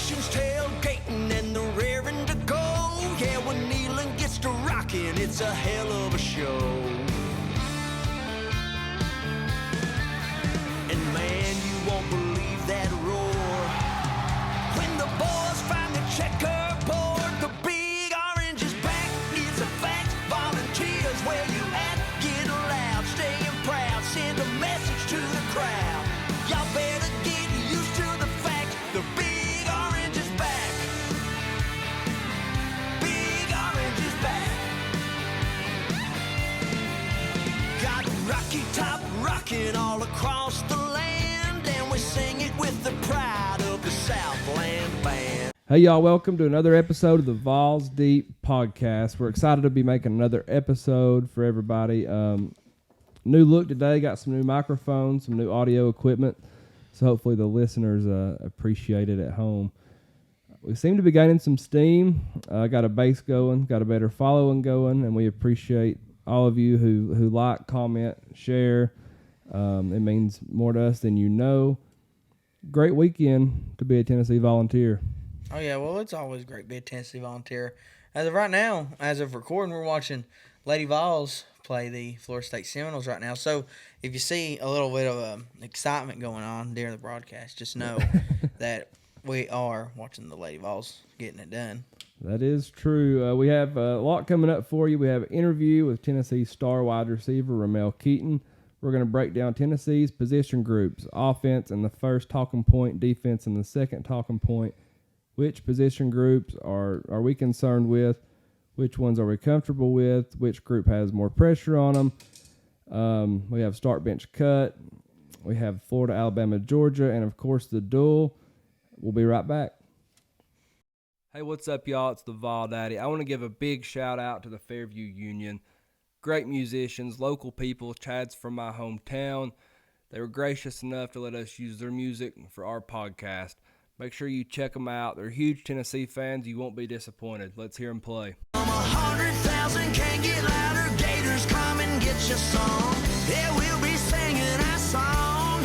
nation's tailgating and the raring to go. Yeah, when Neyland gets to rocking, it's a hell of a show. And man, you won't believe that roar when the boys find the checkerboard. The big orange is back, it's a fact. Volunteers, where you at? Get loud, staying proud, send a message to the crowd. Y'all better get used to the fact the big orange is back. Big orange is back. Got Rocky Top rocking all across the land, and we sing it with the pride of the Southland Band. Hey y'all, welcome to another episode of the Vawls Deep Podcast. We're excited to be making another episode for everybody. New look today, got some new microphones, some new audio equipment, so hopefully the listeners appreciate it at home. We seem to be gaining some steam, got a base going, got a better following going, and we appreciate all of you who like, comment, share. It means more to us than you know. Great weekend to be a Tennessee Volunteer. Oh, yeah, well, it's always great to be a Tennessee Volunteer. As of right now, as of recording, we're watching Lady Vawls play the Florida State Seminoles right now. So if you see a little bit of excitement going on during the broadcast, just know that we are watching the Lady Vawls getting it done. That is true. We have a lot coming up for you. We have an interview with Tennessee star wide receiver Ramel Keyton. We're going to break down Tennessee's position groups, offense in the first talking point, defense in the second talking point. Which position groups are we concerned with? Which ones are we comfortable with? Which group has more pressure on them? We have start, bench, cut. We have Florida, Alabama, Georgia, and, of course, the duel. We'll be right back. Hey, what's up, y'all? It's the Vol Daddy. I want to give a big shout-out to the Fairview Union. Great musicians, local people. Chad's from my hometown. They were gracious enough to let us use their music for our podcast. Make sure you check them out. They're huge Tennessee fans. You won't be disappointed. Let's hear them play. 100,000 can't get louder. Gators, come and get your song. Yeah, we'll be singing our song.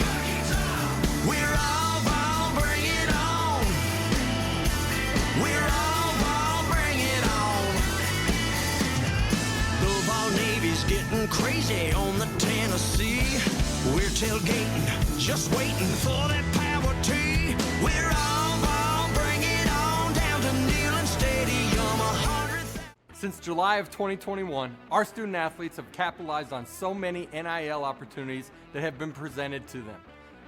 We're all Vol, bring it on. We're all Vol, bring it on. The Vol Navy's getting crazy on the Tennessee. We're tailgating, just waiting for that power tee. We're all Vol, bring it on down to Neyland Stadium. 100,000. Since July of 2021, our student athletes have capitalized on so many NIL opportunities that have been presented to them.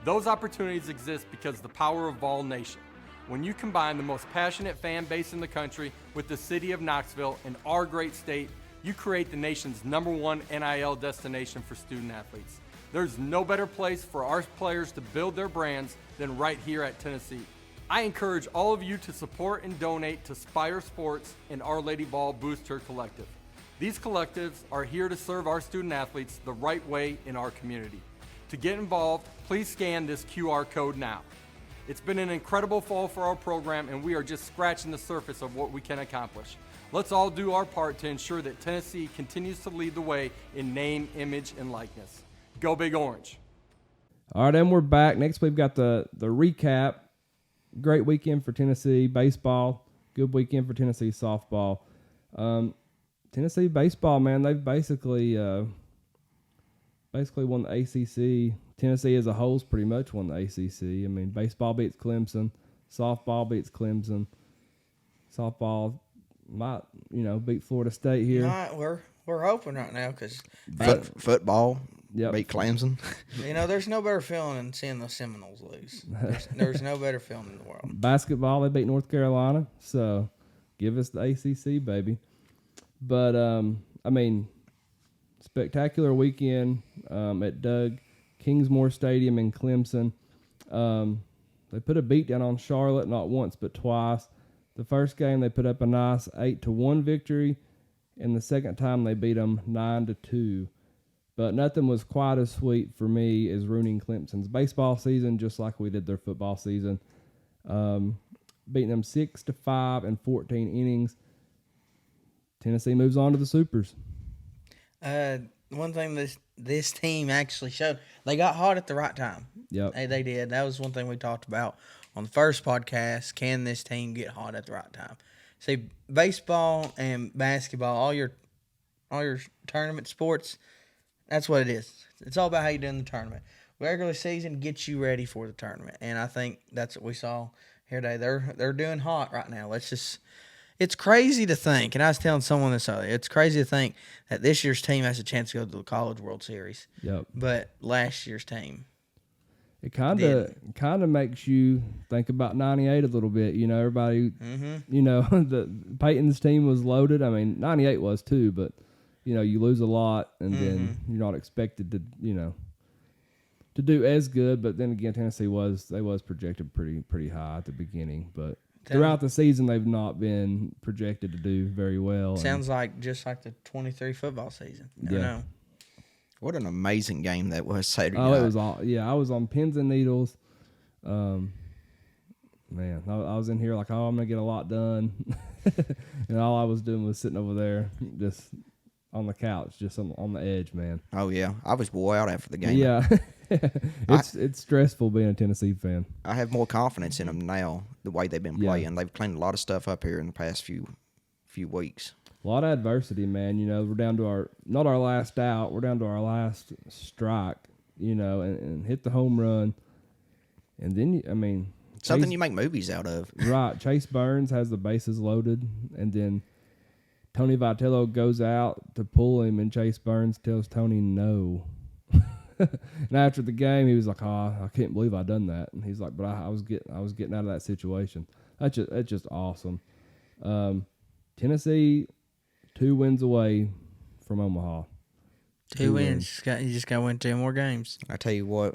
Those opportunities exist because of the power of Vol Nation. When you combine the most passionate fan base in the country with the city of Knoxville and our great state, you create the nation's #1 NIL destination for student athletes. There's no better place for our players to build their brands than right here at Tennessee. I encourage all of you to support and donate to Spire Sports and Our Lady Vol Booster Collective. These collectives are here to serve our student athletes the right way in our community. To get involved, please scan this QR code now. It's been an incredible fall for our program, and we are just scratching the surface of what we can accomplish. Let's all do our part to ensure that Tennessee continues to lead the way in name, image, and likeness. Go Big Orange. All right, and we're back. Next, we've got the recap. Great weekend for Tennessee baseball. Good weekend for Tennessee softball. Tennessee baseball, man, they've basically won the ACC. Tennessee as a whole's pretty much won the ACC. I mean, baseball beats Clemson. Softball beats Clemson. Softball might, beat Florida State here. We're hoping right now because Football. Yep. Beat Clemson. there's no better feeling than seeing the Seminoles lose. There's no better feeling in the world. Basketball, they beat North Carolina, so give us the ACC, baby. But, spectacular weekend at Doug Kingsmore Stadium in Clemson. They put a beat down on Charlotte not once but twice. The first game, they put up a nice 8-1 victory, and the second time they beat them 9-2. But nothing was quite as sweet for me as ruining Clemson's baseball season, just like we did their football season. Beating them 6-5 in 14 innings. Tennessee moves on to the Supers. One thing this team actually showed, they got hot at the right time. Yep. They did. That was one thing we talked about on the first podcast, can this team get hot at the right time? See, baseball and basketball, all your tournament sports, that's what it is. It's all about how you do in the tournament. Regular season gets you ready for the tournament, and I think that's what we saw here today. They're doing hot right now. It's crazy to think, and I was telling someone this earlier, it's crazy to think that this year's team has a chance to go to the College World Series. Yep. But last year's team, it kind of makes you think about '98 a little bit. You know, everybody, you know, the Peyton's team was loaded. I mean, '98 was too, but you know, you lose a lot, and then you're not expected to, you know, to do as good. But then again, Tennessee was projected pretty high at the beginning, but throughout the season, they've not been projected to do very well. Sounds like just like the 23 football season. I know. What an amazing game that was Saturday night. It was all. Yeah, I was on pins and needles. Man, I was in here like, I'm gonna get a lot done, and all I was doing was sitting over there, just on the couch, just on the edge, man. Oh yeah, I was wore out after the game. Yeah, it's stressful being a Tennessee fan. I have more confidence in them now, the way they've been playing. They've cleaned a lot of stuff up here in the past few weeks. A lot of adversity, man. You know, we're down to not our last out. We're down to our last strike, you know, and hit the home run. And then, something you make movies out of. Right. Chase Burns has the bases loaded, and then Tony Vitello goes out to pull him, and Chase Burns tells Tony no. And after the game, he was like, I can't believe I done that. And he's like, but I was getting out of that situation. That's just awesome. Tennessee, 2 wins away from Omaha. 2 wins. You just got to win 2 more games. I tell you what,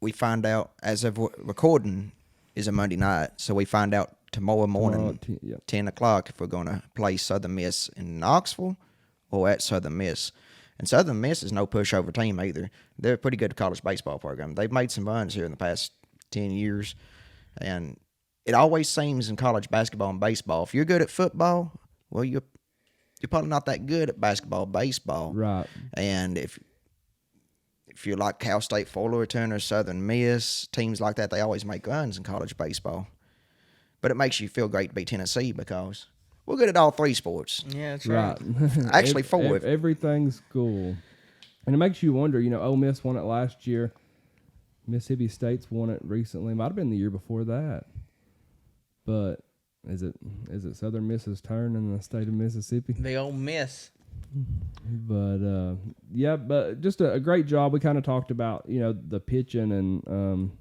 we find out as of recording is a Monday night, so we find out tomorrow morning, 10 o'clock, if we're going to play Southern Miss in Knoxville or at Southern Miss. And Southern Miss is no pushover team either. They're a pretty good college baseball program. They've made some runs here in the past 10 years, and it always seems in college basketball and baseball, if you're good at football, well, you're probably not that good at basketball, baseball. Right. And if you're like Cal State Fullerton or Southern Miss, teams like that, they always make runs in college baseball. But it makes you feel great to be Tennessee because we're good at all 3 sports. Yeah, that's right. Actually, 4. Everything's cool. And it makes you wonder, you know, Ole Miss won it last year. Mississippi State's won it recently. Might have been the year before that. But is it Southern Miss's turn in the state of Mississippi? The Ole Miss. But but just a great job. We kind of talked about, you know, the pitching and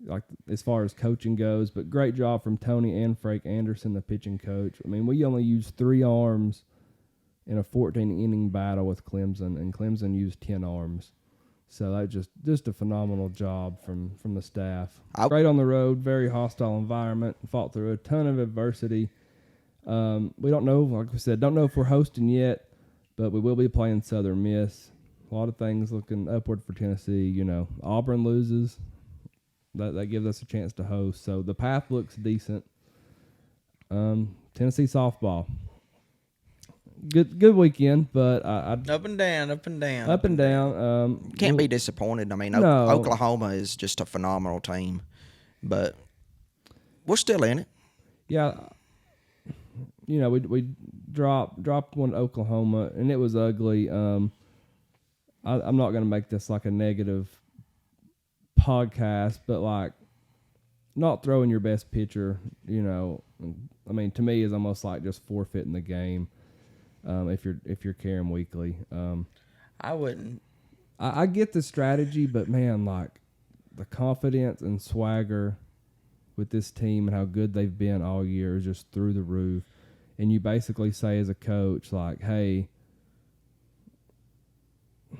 like as far as coaching goes, but great job from Tony and Frank Anderson, the pitching coach. I mean, we only used 3 arms in a 14-inning battle with Clemson, and Clemson used 10 arms. So that just a phenomenal job from the staff. Great on the road, very hostile environment, fought through a ton of adversity. We don't know, like we said, if we're hosting yet, but we will be playing Southern Miss. A lot of things looking upward for Tennessee. You know, Auburn loses. That gives us a chance to host. So the path looks decent. Tennessee softball. Good weekend, but up and down. Can't be disappointed. I mean, no. Oklahoma is just a phenomenal team, but we're still in it. Yeah, you know, we dropped one to Oklahoma, and it was ugly. I'm not going to make this like a negative podcast, but like not throwing your best pitcher, you know, I mean, to me is almost like just forfeiting the game. If you're carrying weekly, I wouldn't. I get the strategy, but man, like the confidence and swagger with this team and how good they've been all year is just through the roof. And you basically say as a coach, like, hey,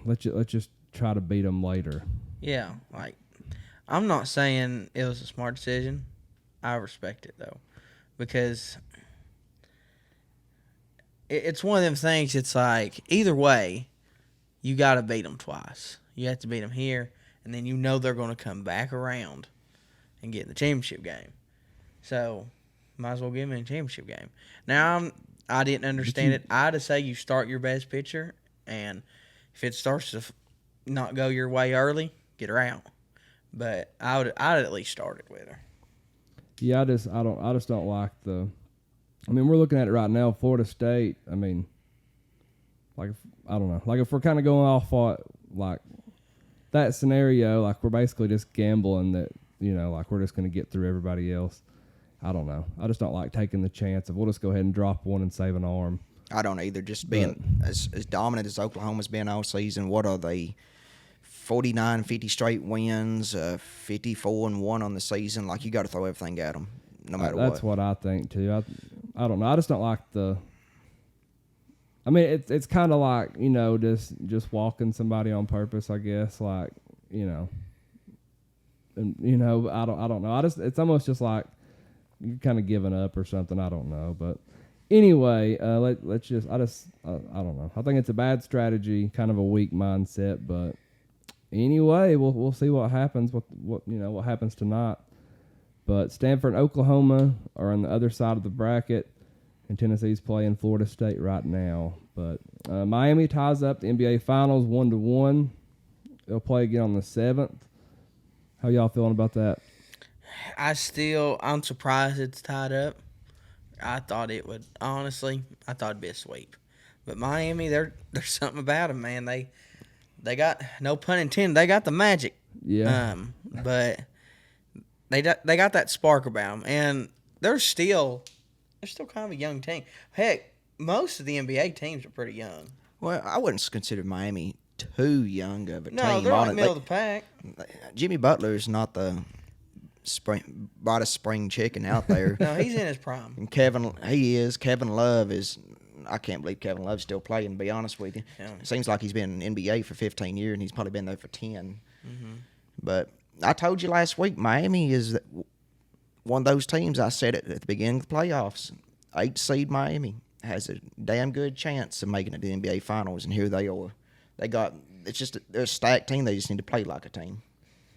let's just try to beat them later. Yeah, like I'm not saying it was a smart decision. I respect it though, because it's one of them things. It's like either way, you got to beat them twice. You have to beat them here, and then you know they're going to come back around and get in the championship game. So might as well get them in the championship game. Now I didn't understand it. I'd say you start your best pitcher, and if it starts to not go your way early, get her out. but I'd at least started with her. Yeah, I just don't like the. I mean, we're looking at it right now. Florida State. I mean, like I don't know. Like if we're kind of going off like that scenario, like we're basically just gambling that like we're just going to get through everybody else. I don't know. I just don't like taking the chance of we'll just go ahead and drop one and save an arm. I don't either. Just being as dominant as Oklahoma's been all season. What are they? 49, 50 straight wins, 54-1 on the season. Like, you got to throw everything at them, no matter what. That's what I think, too. I don't know. I just don't like the... I mean, it's kind of like, just walking somebody on purpose, I guess. Like, and, I don't know. It's almost just like you're kind of giving up or something. I don't know. But anyway, let's just... I don't know. I think it's a bad strategy, kind of a weak mindset, but... Anyway, we'll see what happens. What happens tonight? But Stanford and Oklahoma are on the other side of the bracket, and Tennessee's playing Florida State right now. But Miami ties up the NBA Finals 1-1. They'll play again on the 7th. How y'all feeling about that? I'm surprised it's tied up. I thought it would. Honestly, I thought it'd be a sweep. But Miami, there's something about them, man. They got, no pun intended, they got the magic. Yeah. But they got that spark about them, and they're still kind of a young team. Heck, most of the NBA teams are pretty young. Well, I wouldn't consider Miami too young of a team. No, they're like middle of the pack. Jimmy Butler is not the brightest spring chicken out there. No, he's in his prime. And Kevin Love is. I can't believe Kevin Love's still playing, to be honest with you. Yeah. It seems like he's been in NBA for 15 years, and he's probably been there for 10. Mm-hmm. But I told you last week, Miami is one of those teams. I said it at the beginning of the playoffs. 8 seed Miami has a damn good chance of making it to the NBA Finals, and here they are. They're a stacked team. They just need to play like a team.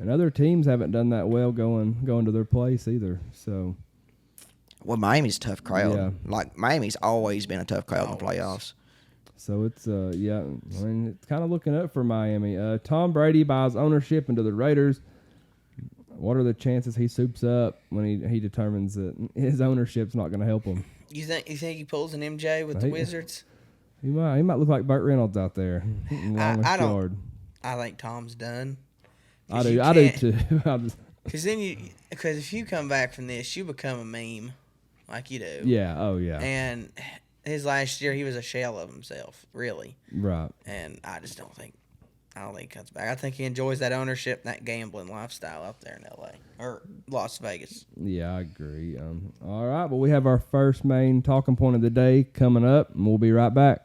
And other teams haven't done that well going to their place either, so... Well, Miami's a tough crowd. Yeah. Like, Miami's always been a tough crowd in the playoffs. So it's, I mean, it's kind of looking up for Miami. Tom Brady buys ownership into the Raiders. What are the chances he soups up when he determines that his ownership's not going to help him? You think he pulls an MJ with the Wizards? He might look like Burt Reynolds out there. I don't. I think Tom's done. I do too. Because if you come back from this, you become a meme. Like you do. Yeah, oh yeah. And his last year, he was a shell of himself, really. Right. And I don't think he comes back. I think he enjoys that ownership, that gambling lifestyle out there in L.A. or Las Vegas. Yeah, I agree. All right, well, we have our first main talking point of the day coming up, and we'll be right back.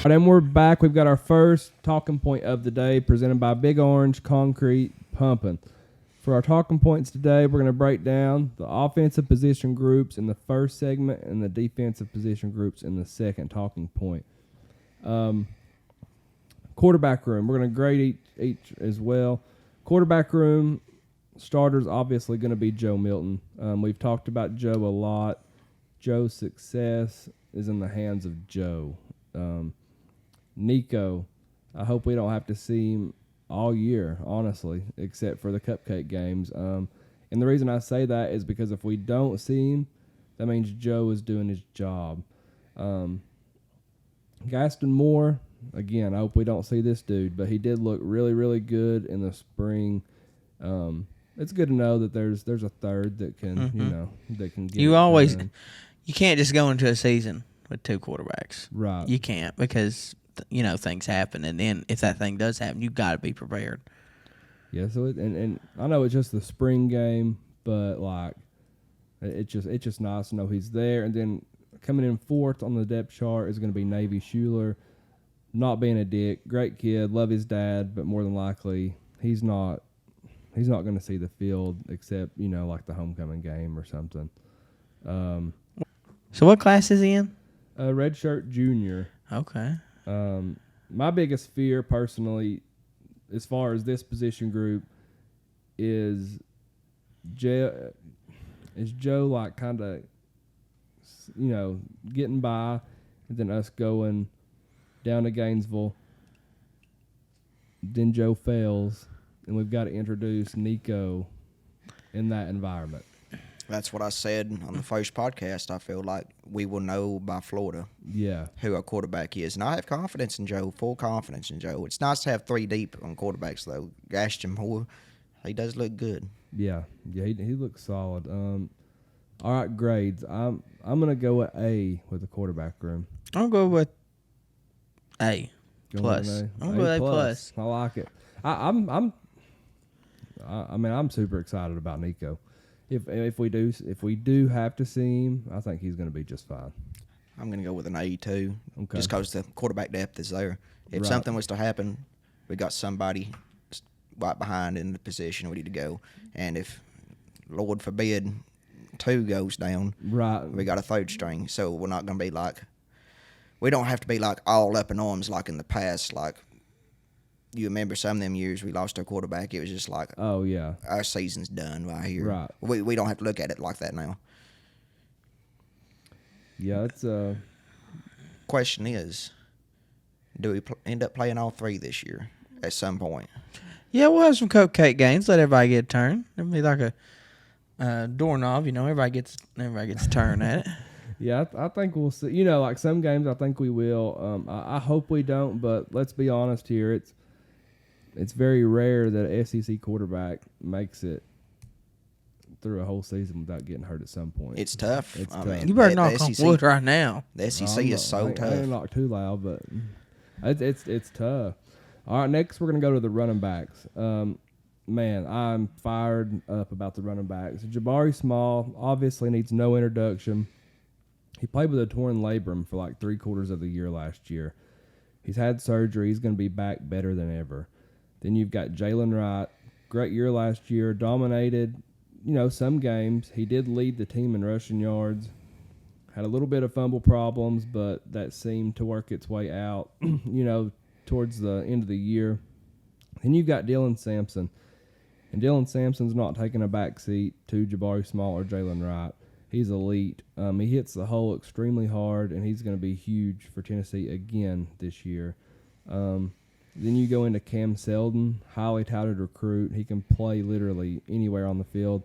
All right, and we're back. We've got our first talking point of the day presented by Big Orange Concrete Pumping. For our talking points today, we're going to break down the offensive position groups in the first segment and the defensive position groups in the second talking point. Quarterback room, we're going to grade each as well. Quarterback room, starters obviously going to be Joe Milton. We've talked about Joe a lot. Joe's success is in the hands of Joe. Nico, I hope we don't have to see him all year, honestly, except for the cupcake games. And the reason I say that is because if we don't see him, that means Joe is doing his job. Gaston Moore, again, I hope we don't see this dude, but he did look really, really good in the spring. It's good to know that there's a third that can, that can get You can't just go into a season with 2 quarterbacks. Right. You can't because, things happen. And then if that thing does happen, you've got to be prepared. Yeah, so and I know it's just the spring game, but like it's just nice to know he's there. And then coming in fourth on the depth chart is going to be Navy Schuler. Not being a dick, great kid, love his dad, but more than likely he's not going to see the field except like the homecoming game or something. So what class is he in? Redshirt junior. Okay. My biggest fear personally, as far as this position group, is Joe like kind of getting by, and then us going down to Gainesville. Then Joe fails, and we've got to introduce Nico in that environment. That's what I said on the first podcast. I feel like we will know by Florida who our quarterback is. And I have confidence in Joe, full confidence in Joe. It's nice to have 3 deep on quarterbacks, though. Ashton Moore, he does look good. Yeah, he looks solid. All right, grades. I'm gonna go with A with the quarterback room. I'll go with A plus. I'm gonna go with A plus. I like it. I'm super excited about Nico. If we do have to see him, I think he's gonna be just fine. I'm gonna go with an A too, okay. Just because the quarterback depth is there. If right. something was to happen, we got somebody right behind in the position ready to go. And if, Lord forbid, 2 goes down, right, we got a 3rd string. So we're not going to be like, we don't have to be like all up in arms like in the past. Like, you remember some of them years we lost our quarterback, it was just like, oh yeah, our season's done right here. Right. We don't have to look at it like that now. Yeah, it's Question is, do we end up playing all 3 this year at some point? Yeah, we'll have some cupcake games. Let everybody get a turn. It'll be like a doorknob, everybody gets a turn at it. Yeah, I think we'll see. Like some games, I think we will. I hope we don't, but let's be honest here. It's very rare that an SEC quarterback makes it through a whole season without getting hurt at some point. It's tough. Tough. Mean, you better knock on wood right now. The SEC is so tough. I ain't knock too loud, but it's tough. All right, next we're going to go to the running backs. Man, I'm fired up about the running backs. Jabari Small obviously needs no introduction. He played with a torn labrum for like 3/4 of the year last year. He's had surgery. He's going to be back better than ever. Then you've got Jalen Wright. Great year last year. Dominated, some games. He did lead the team in rushing yards. Had a little bit of fumble problems, but that seemed to work its way out, towards the end of the year. Then you've got Dylan Sampson. And Dylan Sampson's not taking a backseat to Jabari Small or Jalen Wright. He's elite. He hits the hole extremely hard, and he's going to be huge for Tennessee again this year. Then you go into Cam Seldon, highly touted recruit. He can play literally anywhere on the field.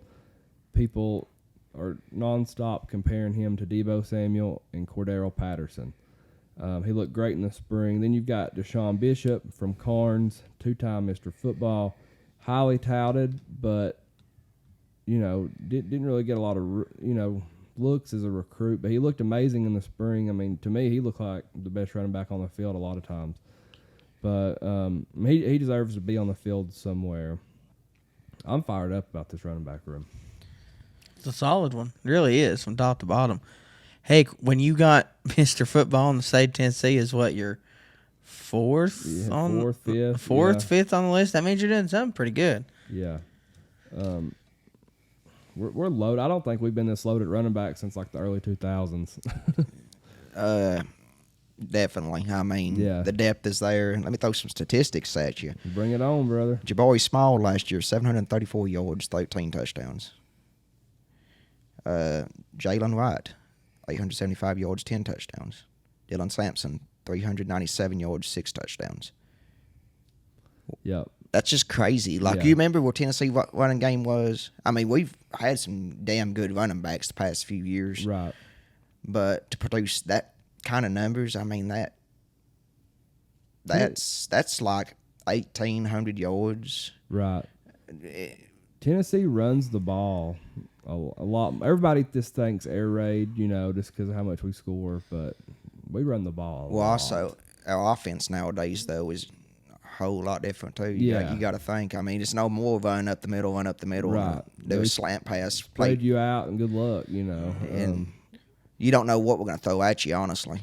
People are nonstop comparing him to Deebo Samuel and Cordero Patterson. He looked great in the spring. Then you've got Deshaun Bishop from Carnes, 2-time Mr. Football. Highly touted, but, didn't really get a lot of, looks as a recruit. But he looked amazing in the spring. I mean, to me, he looked like the best running back on the field a lot of times. But he deserves to be on the field somewhere. I'm fired up about this running back room. It's a solid one. It really is, from top to bottom. Hey, when you got Mr. Football in the state of Tennessee is what, your fourth, fifth, fifth on the list? That means you're doing something pretty good. Yeah. We're loaded. I don't think we've been this loaded at running back since like the early 2000s. Definitely. I mean, the depth is there. Let me throw some statistics at you. Bring it on, brother. Jabari Small last year, 734 yards, 13 touchdowns. Jalen Wright, 875 yards, 10 touchdowns. Dylan Sampson, 397 yards, 6 touchdowns. Yep. That's just crazy. Like, you remember where Tennessee running game was? I mean, we've had some damn good running backs the past few years. Right. But to produce that kind of numbers, I mean, that's like 1,800 yards. Right. Tennessee runs the ball a lot. Everybody just thinks air raid, just because of how much we score, but we run the ball. Well, also, our offense nowadays, though, is whole lot different too. Yeah. You got to think. I mean, it's no more run up the middle, Right. do a slant pass. Spread you out and good luck, you know. And you don't know what we're going to throw at you, honestly.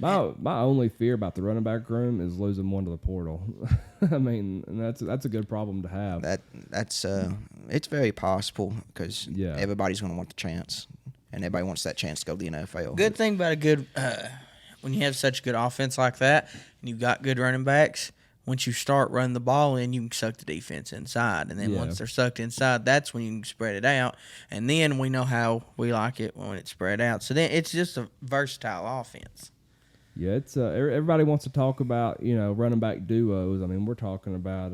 My only fear about the running back room is losing one to the portal. I mean, and that's a good problem to have. That's it's very possible because Yeah. everybody's going to want the chance, and everybody wants that chance to go to the NFL. Good thing about a good when you have such a good offense like that and you've got good running backs, once you start running the ball in, you can suck the defense inside. And then once they're sucked inside, that's when you can spread it out. And then we know how we like it when it's spread out. So then it's just a versatile offense. Yeah, it's everybody wants to talk about, you know, running back duos. I mean, we're talking about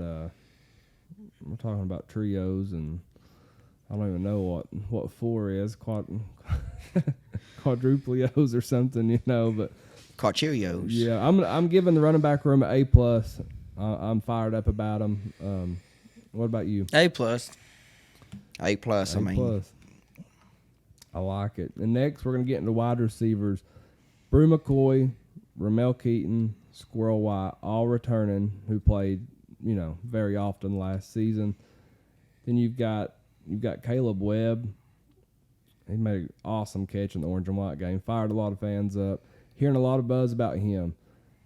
trios, and I don't even know what four is, quadruplios or something, you know. But Cheerios. yeah, I'm giving the running back room an A+. I'm fired up about them. What about you? A+. A+. I mean, I like it. And next, we're gonna get into wide receivers. Brew McCoy, Ramel Keyton, Squirrel White, all returning, who played, you know, very often last season. Then you've got Caleb Webb. He made an awesome catch in the orange and white game. Fired a lot of fans up. Hearing a lot of buzz about him.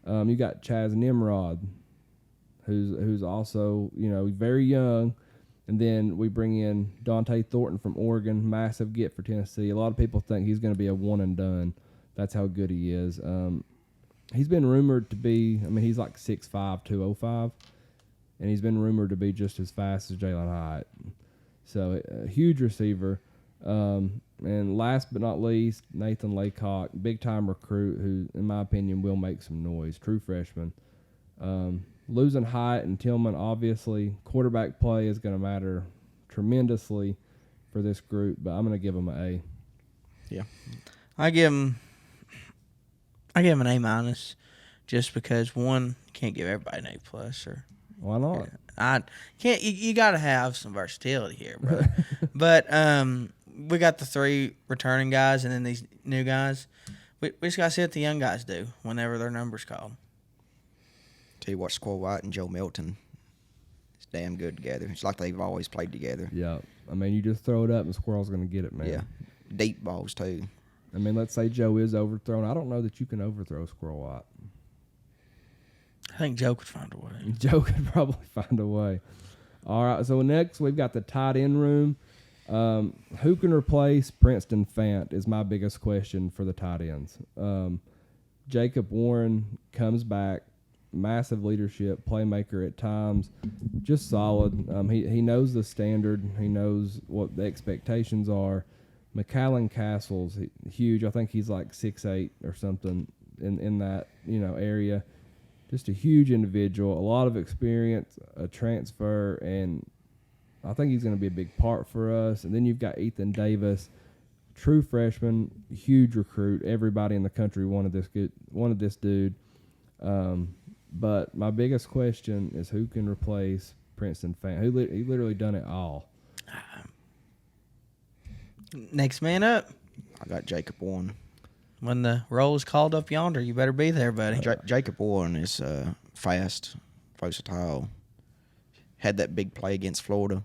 You got Chaz Nimrod, who's also, you know, very young. And then we bring in Dante Thornton from Oregon, massive get for Tennessee. A lot of people think he's going to be a one and done. That's how good he is. He's been rumored to be, I mean, he's like 6'5", 205, and he's been rumored to be just as fast as Jalen Hyatt. So a huge receiver. And last but not least, Nathan Laycock, big-time recruit who, in my opinion, will make some noise. True freshman. Losing Hyatt and Tillman, obviously, quarterback play is going to matter tremendously for this group, but I'm going to give them an A. Yeah. I give him an A-, just because, one, you can't give everybody an A+. Or Why not? I can't. You got to have some versatility here, bro. But we got the three returning guys, and then these new guys. We just got to see what the young guys do whenever their number's called. Tell you what, Squirrel White and Joe Milton, it's damn good together. It's like they've always played together. Yeah. I mean, you just throw it up and Squirrel's going to get it, man. Yeah. Deep balls, too. I mean, let's say Joe is overthrown. I don't know that you can overthrow Squirrel White. I think Joe could find a way. Joe could probably find a way. All right, so next we've got the tight end room. Who can replace Princeton Fant is my biggest question for the tight ends. Jacob Warren comes back, massive leadership, playmaker at times, just solid. He knows the standard. He knows what the expectations are. McAllen Castle's huge. I think he's like 6'8" or something in that, you know, area. Just a huge individual, a lot of experience, a transfer, and I think he's going to be a big part for us. And then you've got Ethan Davis, true freshman, huge recruit. Everybody in the country wanted this dude. But my biggest question is who can replace Princeton Fant? He literally done it all. Next man up. I got Jacob Warren. When the roll is called up yonder, you better be there, buddy. Jacob Warren is fast, versatile. Had that big play against Florida.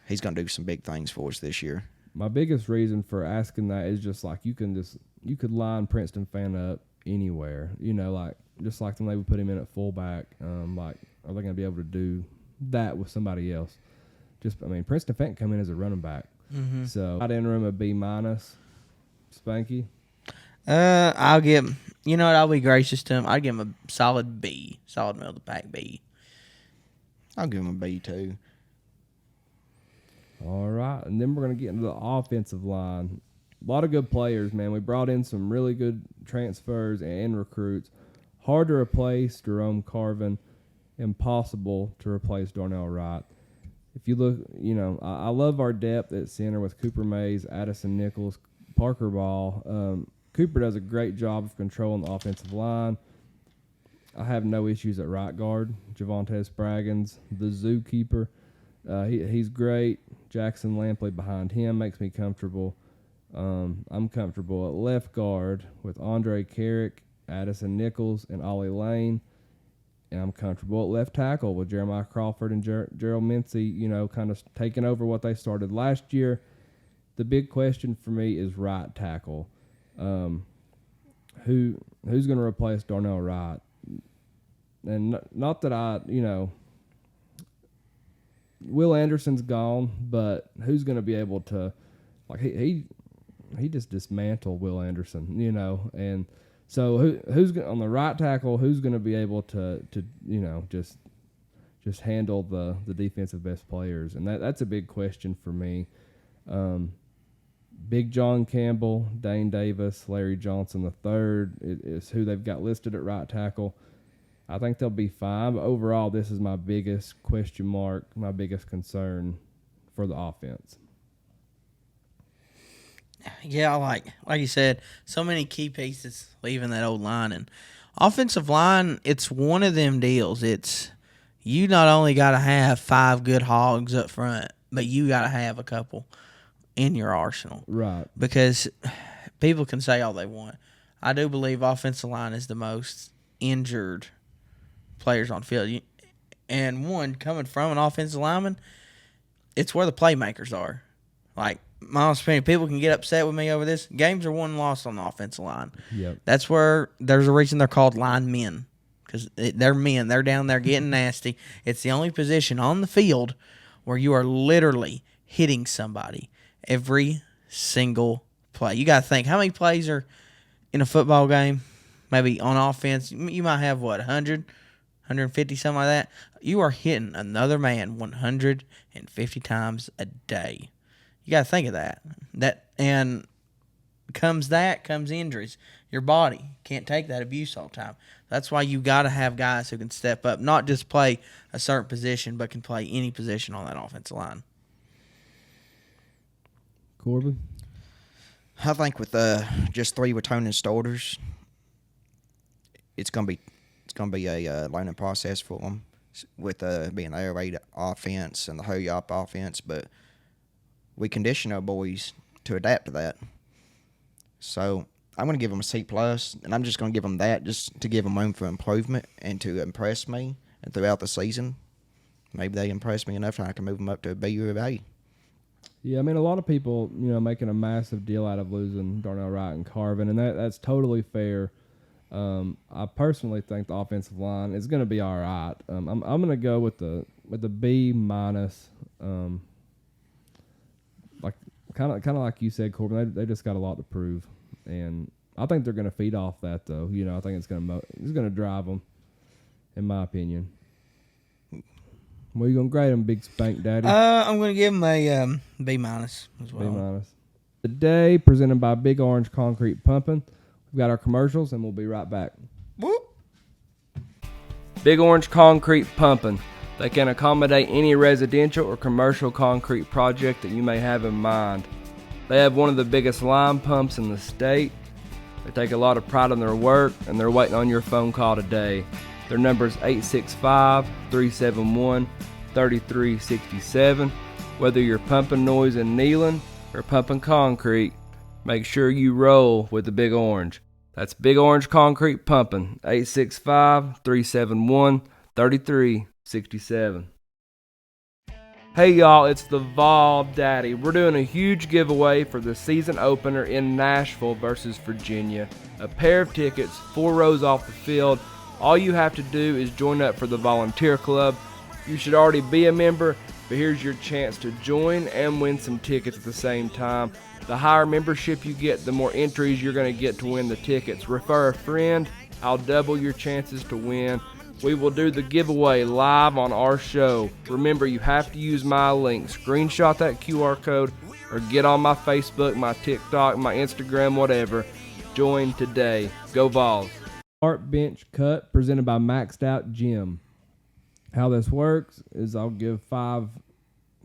He's going to do some big things for us this year. My biggest reason for asking that is just like you could line Princeton Fant up anywhere. You know, like just like when they would put him in at fullback. Like, are they going to be able to do that with somebody else? Princeton Fant come in as a running back. Mm-hmm. So I'd enter him a B-. Spanky. I'll give him. You know what? I'll be gracious to him. I'd give him a solid B, solid middle of the pack B. I'll give him a B too. All right, and then we're going to get into the offensive line. A lot of good players, man. We brought in some really good transfers and recruits. Hard to replace Jerome Carvin. Impossible to replace Darnell Wright. If you look, you know, I love our depth at center with Cooper Mays, Addison Nichols, Parker Ball. Cooper does a great job of controlling the offensive line. I have no issues at right guard. Javonte Spraggins, the zookeeper. He's great. Jackson Lampley behind him makes me comfortable. I'm comfortable at left guard with Andre Carrick, Addison Nichols, and Ollie Lane. And I'm comfortable at left tackle with Jeremiah Crawford and Gerald Mincy, kind of taking over what they started last year. The big question for me is right tackle. Who's going to replace Darnell Wright? And not that Will Anderson's gone, but who's going to be able to, he just dismantled Will Anderson, and so who's on the right tackle? Who's going to be able to just handle the defensive best players? And that's a big question for me. Big John Campbell, Dane Davis, Larry Johnson III is who they've got listed at right tackle. I think they'll be fine, but overall, this is my biggest question mark, my biggest concern for the offense. Yeah, like you said, so many key pieces leaving that old line. And offensive line, it's one of them deals. It's you not only got to have 5 good hogs up front, but you got to have a couple in your arsenal. Right. Because people can say all they want. I do believe offensive line is the most injured players on field. And one, coming from an offensive lineman, it's where the playmakers are. Like, my honest opinion, people can get upset with me over this. Games are won and lost on the offensive line. Yep. That's where there's a reason they're called linemen, because they're men. They're down there getting nasty. It's the only position on the field where you are literally hitting somebody every single play. You got to think, how many plays are in a football game? Maybe on offense, you might have, 100, 150, something like that. You are hitting another man 150 times a day. You got to think of that. And comes injuries. Your body can't take that abuse all the time. That's why you got to have guys who can step up, not just play a certain position, but can play any position on that offensive line. Corbin? I think with just 3 returning starters, it's gonna be a learning process for them with being air raid offense and the hurry up offense, but we condition our boys to adapt to that. So I'm going to give them a C+, and I'm just going to give them that just to give them room for improvement and to impress me. And throughout the season, maybe they impress me enough and I can move them up to a B or A. Yeah, I mean, a lot of people, making a massive deal out of losing Darnell Wright and Carvin, and that's totally fair. I personally think the offensive line is going to be all right. I'm going to go with the B-. Kind of like you said, Corbin. They just got a lot to prove, and I think they're going to feed off that, though. I think it's going to drive them, in my opinion. What are you going to grade them, Big Spank Daddy? I'm going to give them a B- as well. B-. Today, presented by Big Orange Concrete Pumping. We've got our commercials, and we'll be right back. Whoop. Big Orange Concrete Pumping. They can accommodate any residential or commercial concrete project that you may have in mind. They have one of the biggest line pumps in the state. They take a lot of pride in their work, and they're waiting on your phone call today. Their number is 865-371-3367. Whether you're pumping noise and kneeling or pumping concrete, make sure you roll with the Big Orange. That's Big Orange Concrete Pumping, 865-371-3367. Hey y'all, it's the Vawls Daddy. We're doing a huge giveaway for the season opener in Nashville versus Virginia. A pair of tickets, 4 rows off the field. All you have to do is join up for the volunteer club. You should already be a member, but here's your chance to join and win some tickets at the same time. The higher membership you get, the more entries you're going to get to win the tickets. Refer a friend, I'll double your chances to win. We will do the giveaway live on our show. Remember, you have to use my link. Screenshot that QR code or get on my Facebook, my TikTok, my Instagram, whatever. Join today. Go Vols. Art Bench Cut presented by Maxed Out Gym. How this works is I'll give 5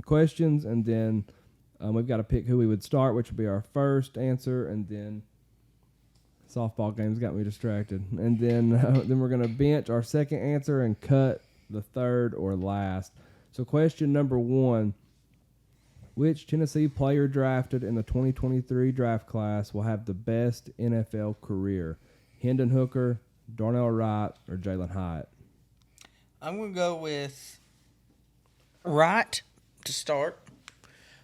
questions, and then we've got to pick who we would start, which will be our first answer, and then softball games got me distracted. And then we're going to bench our second answer and cut the third or last. So question number 1, which Tennessee player drafted in the 2023 draft class will have the best NFL career? Hendon Hooker, Darnell Wright, or Jalen Hyatt? I'm going to go with Wright to start.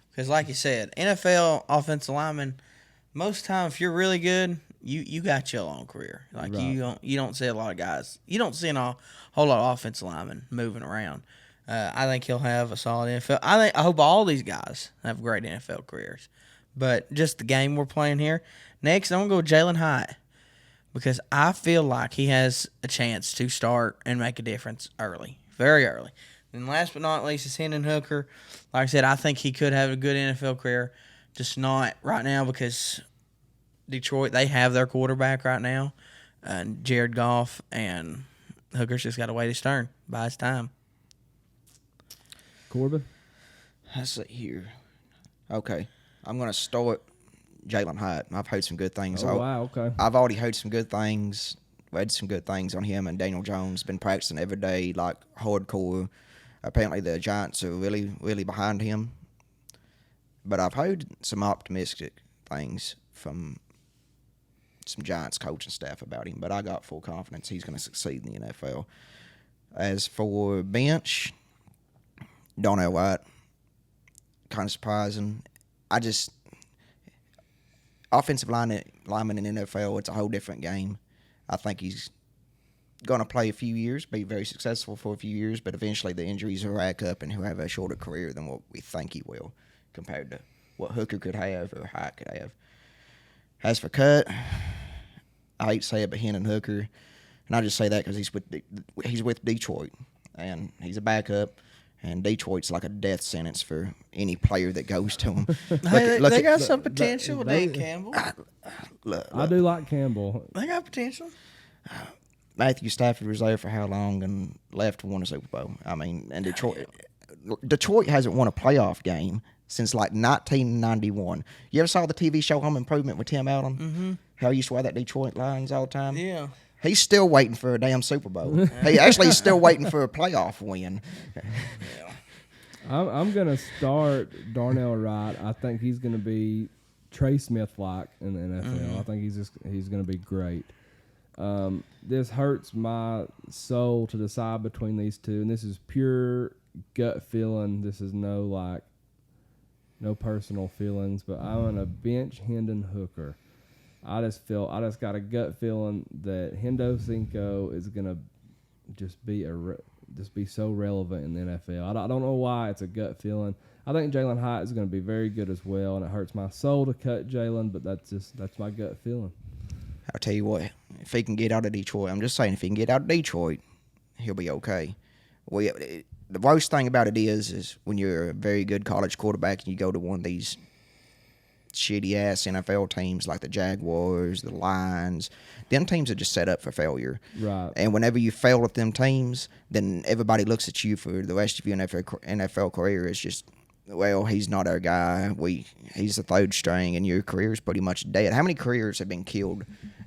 Because like you said, NFL offensive lineman, most time if you're really good, you got your long career. Like Right. you don't see a lot of guys. You don't see a whole lot of offensive linemen moving around. I think he'll have a solid NFL. I hope all these guys have great NFL careers. But just the game we're playing here. Next, I'm gonna go with Jalen Hyatt because I feel like he has a chance to start and make a difference early, very early. And last but not least is Hendon Hooker. Like I said, I think he could have a good NFL career, just not right now because Detroit, they have their quarterback right now, Jared Goff, and Hooker's just got to wait his turn, buy his time. Corbin? Let's see here. Okay. I'm going to start Jalen Hyatt. I've heard some good things. Oh, wow, okay. I've already heard some good things. Read some good things on him, and Daniel Jones been practicing every day, like hardcore. Apparently the Giants are really, really behind him. But I've heard some optimistic things from some Giants coaching staff about him. But I got full confidence he's going to succeed in the NFL. As for bench, Darnell White, kind of surprising. Offensive lineman in the NFL, it's a whole different game. I think he's going to play a few years, be very successful for a few years, but eventually the injuries will rack up and he'll have a shorter career than what we think he will compared to what Hooker could have or Hyatt could have. As for Cut, I hate to say it, but Hendon Hooker, and I just say that because he's with Detroit, and he's a backup, and Detroit's like a death sentence for any player that goes to them. They got some potential with Dan Campbell. I do like Campbell. They got potential. Matthew Stafford was there for how long and left to win a Super Bowl? I mean, and Detroit hasn't won a playoff game since like 1991. You ever saw the TV show Home Improvement with Tim Allen? Mm-hmm. How he used to wear that Detroit lines all the time? Yeah. He's still waiting for a damn Super Bowl. He's still waiting for a playoff win. I'm going to start Darnell Wright. I think he's going to be Trey Smith-like in the NFL. Mm-hmm. I think he's going to be great. This hurts my soul to decide between these two, and this is pure gut feeling. This is no personal feelings, but I'm going to bench Hendon Hooker. I just got a gut feeling that Hendo Cinco is gonna just be so relevant in the NFL. I don't know why. It's a gut feeling. I think Jalen Hyatt is going to be very good as well, and it hurts my soul to cut Jalen, but that's my gut feeling. I'll tell you what, if he can get out of Detroit, I'm just saying, if he can get out of Detroit, he'll be okay. The worst thing about it is when you're a very good college quarterback and you go to one of these shitty-ass NFL teams like the Jaguars, the Lions, them teams are just set up for failure. Right. And whenever you fail with them teams, then everybody looks at you for the rest of your NFL career as just, well, he's not our guy. He's the third string, and your career is pretty much dead. How many careers have been killed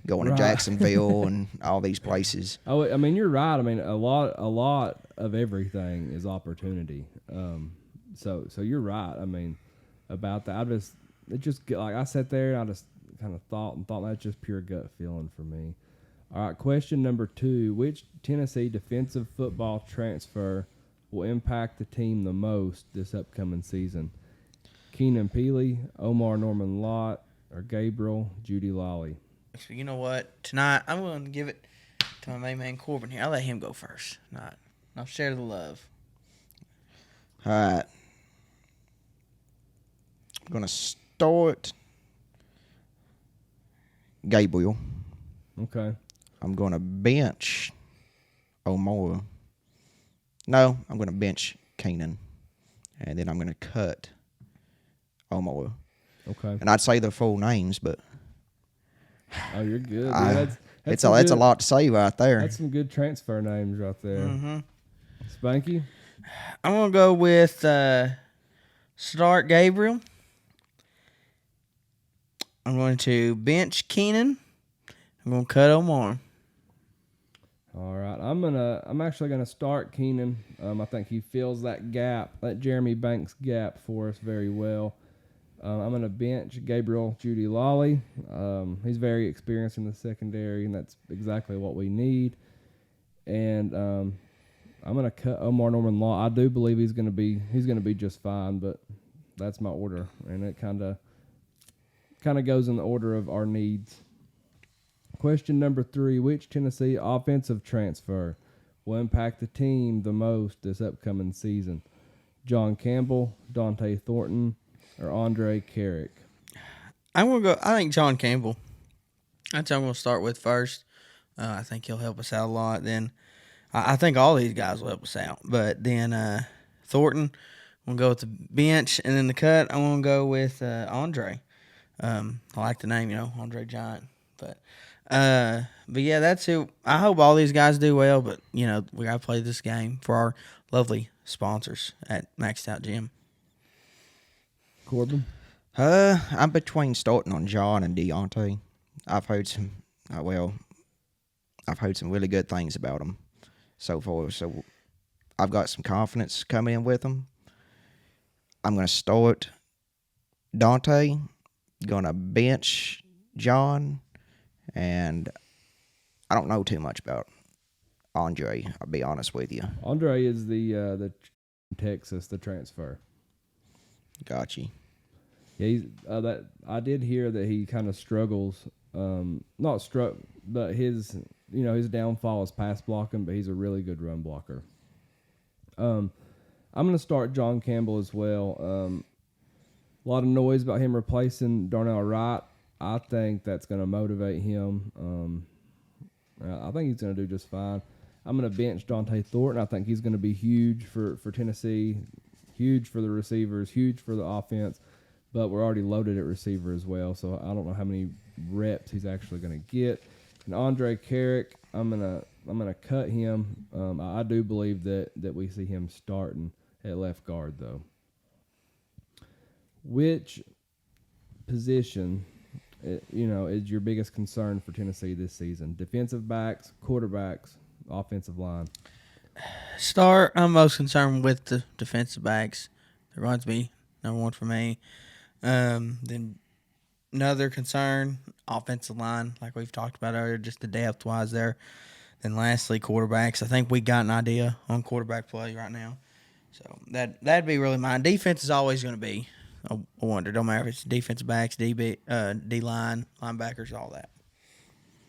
going to Jacksonville and all these places? Oh, I mean, you're right. I mean, a lot of everything is opportunity. So you're right. I mean, about that. I sat there and I just kind of thought that's just pure gut feeling for me. All right, question number 2. Which Tennessee defensive football transfer will impact the team the most this upcoming season? Keenan Peely, Omar Norman Lott, or Gabriel Judy Lawley? You know what? Tonight, I'm going to give it to my main man Corbin here. I'll let him go first. I'll share the love. All right. I'm going to start Gabriel. Okay. I'm going to bench Omar. No, I'm going to bench Keenan. And then I'm going to cut Omar. Okay. And I'd say their full names, but... Oh, you're good. That's a lot to say right there. That's some good transfer names right there. Mm-hmm. Spanky? I'm going to go with start Gabriel. I'm going to bench Keenan. I'm going to cut Omar. All right. I'm actually gonna start Keenan. I think he fills that gap, that Jeremy Banks gap for us very well. I'm gonna bench Gabriel Judy Lawley. He's very experienced in the secondary, and that's exactly what we need. And I'm gonna cut Omar Norman Law. I do believe he's gonna be just fine, but that's my order, and it kind of goes in the order of our needs. Question number 3: which Tennessee offensive transfer will impact the team the most this upcoming season? John Campbell, Dante Thornton, or Andre Carrick? I'm gonna go. I think John Campbell. That's what I'm gonna start with first. I think he'll help us out a lot. Then I think all these guys will help us out. But then Thornton, I'm gonna go with the bench, and then the cut, I'm gonna go with Andre. I like the name, Andre Giant. But yeah, that's who. I hope all these guys do well. But we gotta play this game for our lovely sponsors at Maxed Out Gym. Corbin? I'm between starting on John and Deontay. I've heard some really good things about him so far. So I've got some confidence coming in with him. I'm going to start Dante, going to bench John, and I don't know too much about Andre, I'll be honest with you. Andre is the Texas, the transfer. Got you. Yeah, he's that. I did hear that he kind of struggles. But his downfall is pass blocking. But he's a really good run blocker. I'm gonna start John Campbell as well. A lot of noise about him replacing Darnell Wright. I think that's gonna motivate him. I think he's gonna do just fine. I'm gonna bench Dante Thornton. I think he's gonna be huge for Tennessee, huge for the receivers, huge for the offense. But we're already loaded at receiver as well, so I don't know how many reps he's actually going to get. And Andre Carrick, I'm gonna cut him. I do believe that we see him starting at left guard though. Which position, is your biggest concern for Tennessee this season? Defensive backs, quarterbacks, offensive line. I'm most concerned with the defensive backs. That runs me number one for me. Then another concern, offensive line, like we've talked about earlier, just the depth-wise there. Then lastly, quarterbacks. I think we got an idea on quarterback play right now. So that'd be really mine. Defense is always going to be a wonder. Don't matter if it's defensive backs, D-line, linebackers, all that.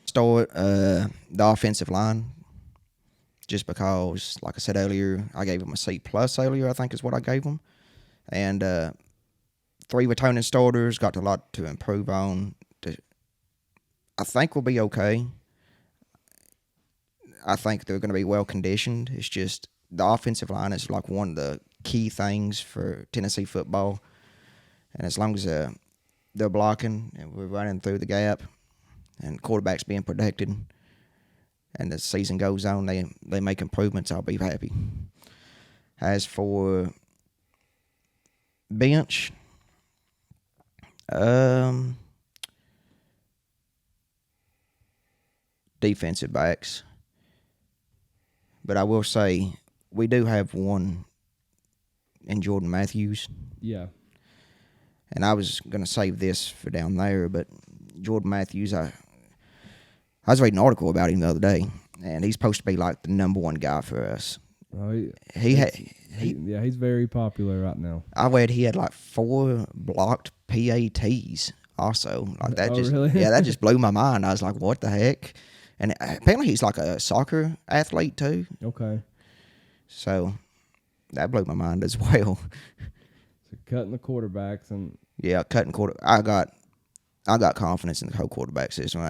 Start the offensive line just because, like I said earlier, I gave him a C+ earlier, I think is what I gave him. And 3 returning starters, got a lot to improve on. I think we'll be okay. I think they're going to be well conditioned. It's just the offensive line is like one of the key things for Tennessee football. And as long as they're blocking and we're running through the gap and quarterback's being protected and the season goes on, they make improvements, I'll be happy. As for bench, defensive backs. But I will say we do have one in Jordan Matthews. Yeah. And I was going to save this for down there, but Jordan Matthews, I was reading an article about him the other day, and he's supposed to be like the number one guy for us. Oh, he's very popular right now. I read he had like 4 blocked PATs also. Like that really? Yeah, that just blew my mind. I was like, what the heck? And apparently he's like a soccer athlete too. Okay. So that blew my mind as well. So cutting the quarterbacks and yeah, cutting quarter. I got confidence in the whole quarterback system.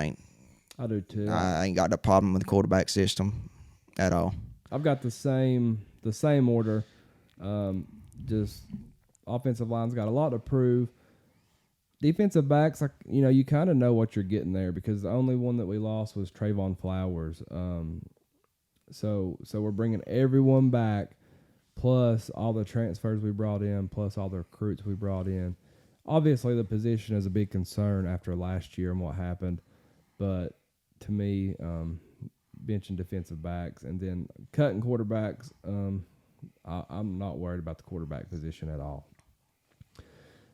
I do too. I ain't got no problem with the quarterback system at all. I've got the same order. Just offensive line's got a lot to prove. Defensive backs, you kind of know what you're getting there because the only one that we lost was Trayvon Flowers. So we're bringing everyone back, plus all the transfers we brought in, plus all the recruits we brought in. Obviously, the position is a big concern after last year and what happened, but to me, benching defensive backs and then cutting quarterbacks, I'm not worried about the quarterback position at all.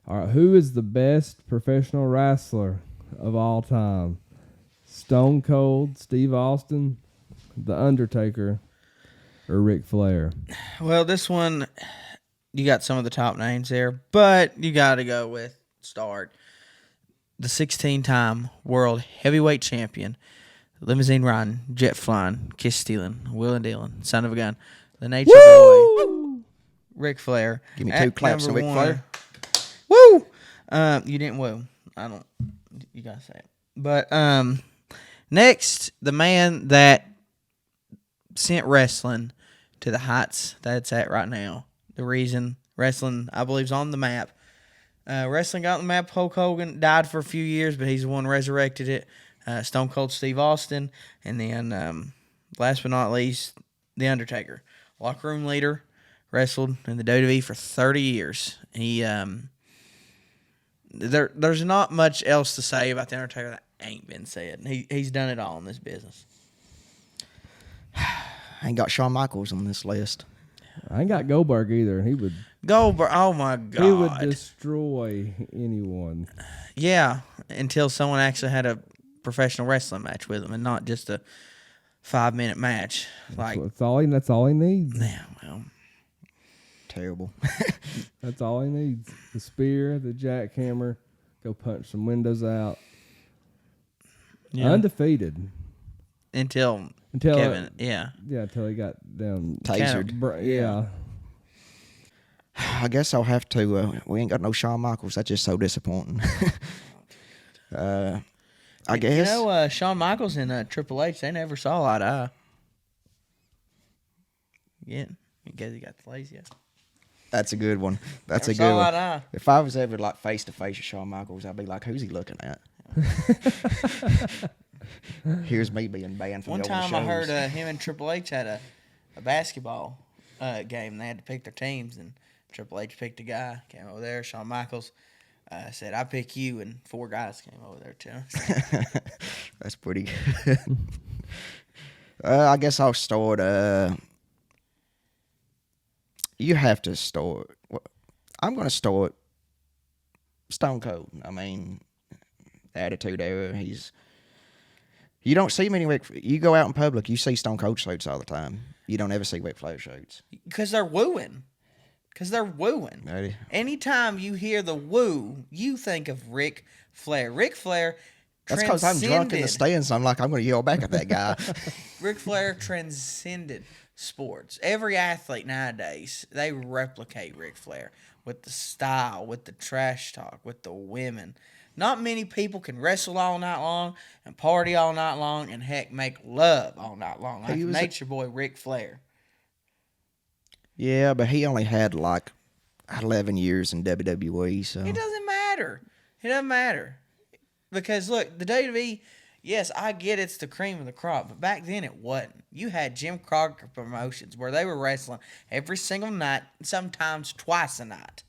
All right, who is the best professional wrestler of all time? Stone Cold Steve Austin, The Undertaker, or Ric Flair? Well, this one, you got some of the top names there, but you got to go with start the 16-time world heavyweight champion, limousine riding, jet flying, kiss stealing, wheeling dealing, son of a gun, the nature boy, Ric Flair. Give me 2 claps to Ric Flair. Woo! You didn't woo. I don't. You gotta say it. But next, the man that sent wrestling to the heights that it's at right now. The reason wrestling, I believe, is on the map. Wrestling got on the map. Hulk Hogan died for a few years, but he's the one resurrected it. Stone Cold Steve Austin, and then last but not least, The Undertaker, locker room leader, wrestled in the WWE for 30 years. He there's not much else to say about The Undertaker that ain't been said. He's done it all in this business. I ain't got Shawn Michaels on this list. I ain't got Goldberg either. He would Goldberg, oh my God. He would destroy anyone. Yeah, until someone actually had a professional wrestling match with him and not just a 5-minute match. That's all he needs. Yeah, well. Terrible. That's all he needs. The spear, the jackhammer, go punch some windows out. Yeah. Undefeated. Until Kevin, until he got down tasered. Yeah. I guess I'll have to. We ain't got no Shawn Michaels. That's just so disappointing. I guess. You know, Shawn Michaels and Triple H, they never saw eye to eye. Yeah, because he got the lazy. That's a good one. That's never a good one. Eye to eye. If I was ever like face to face with Shawn Michaels, I'd be like, "Who's he looking at?" Here's me being banned from one the time shows. I heard him and Triple H had a basketball game. They had to pick their teams, and Triple H picked a guy, came over there. Shawn Michaels said, "I pick you," and 4 guys came over there too. That's pretty good. I guess I'll start. You have to start. I'm going to start Stone Cold. I mean, Attitude Era. You don't see many. You go out in public, you see Stone Cold shirts all the time. You don't ever see Ric Flair shirts. Because they're wooing. Ready? Anytime you hear the woo, you think of Ric Flair. Ric Flair That's because I'm drunk in the stands, so I'm like, I'm going to yell back at that guy. Ric Flair transcended sports. Every athlete nowadays, they replicate Ric Flair with the style, with the trash talk, with the women. Not many people can wrestle all night long and party all night long and, heck, make love all night long. Like Nature Boy Ric Flair. Yeah, but he only had like 11 years in WWE, so... It doesn't matter. It doesn't matter. Because, look, the WWE, yes, I get it's the cream of the crop, but back then it wasn't. You had Jim Crockett promotions where they were wrestling every single night, sometimes twice a night.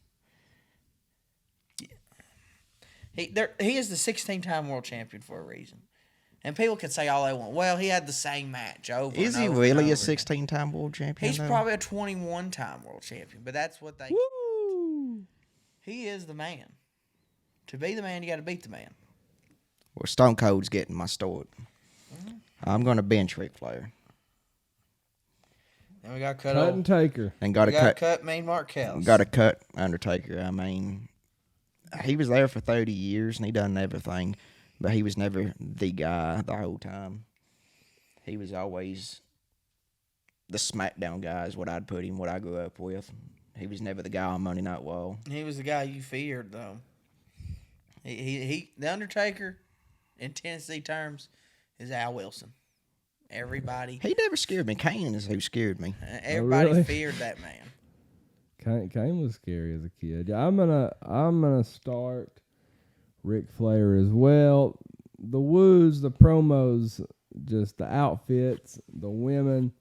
He is the 16-time world champion for a reason. And people can say all they want. Well, he had the same match over Is and he over really and a 16-time world champion? He's probably a 21-time world champion, but that's what they... Woo! He is the man. To be the man, you got to beat the man. Well, Stone Cold's getting my start. Mm-hmm. I'm going to bench Ric Flair. Then we got cut and Taker. And got to cut Mean Mark Callis. Got to cut Undertaker. I mean, he was there for 30 years and he done everything, but he was never the guy the whole time. He was always the SmackDown guy is what I'd put him, what I grew up with. He was never the guy on Monday Night Raw. He was the guy you feared, though. He the Undertaker, in Tennessee terms, is Al Wilson. Everybody. He never scared me. Kane is who scared me. Everybody feared that man. Kane was scary as a kid. I'm gonna start Ric Flair as well. The woos, the promos, just the outfits, the women.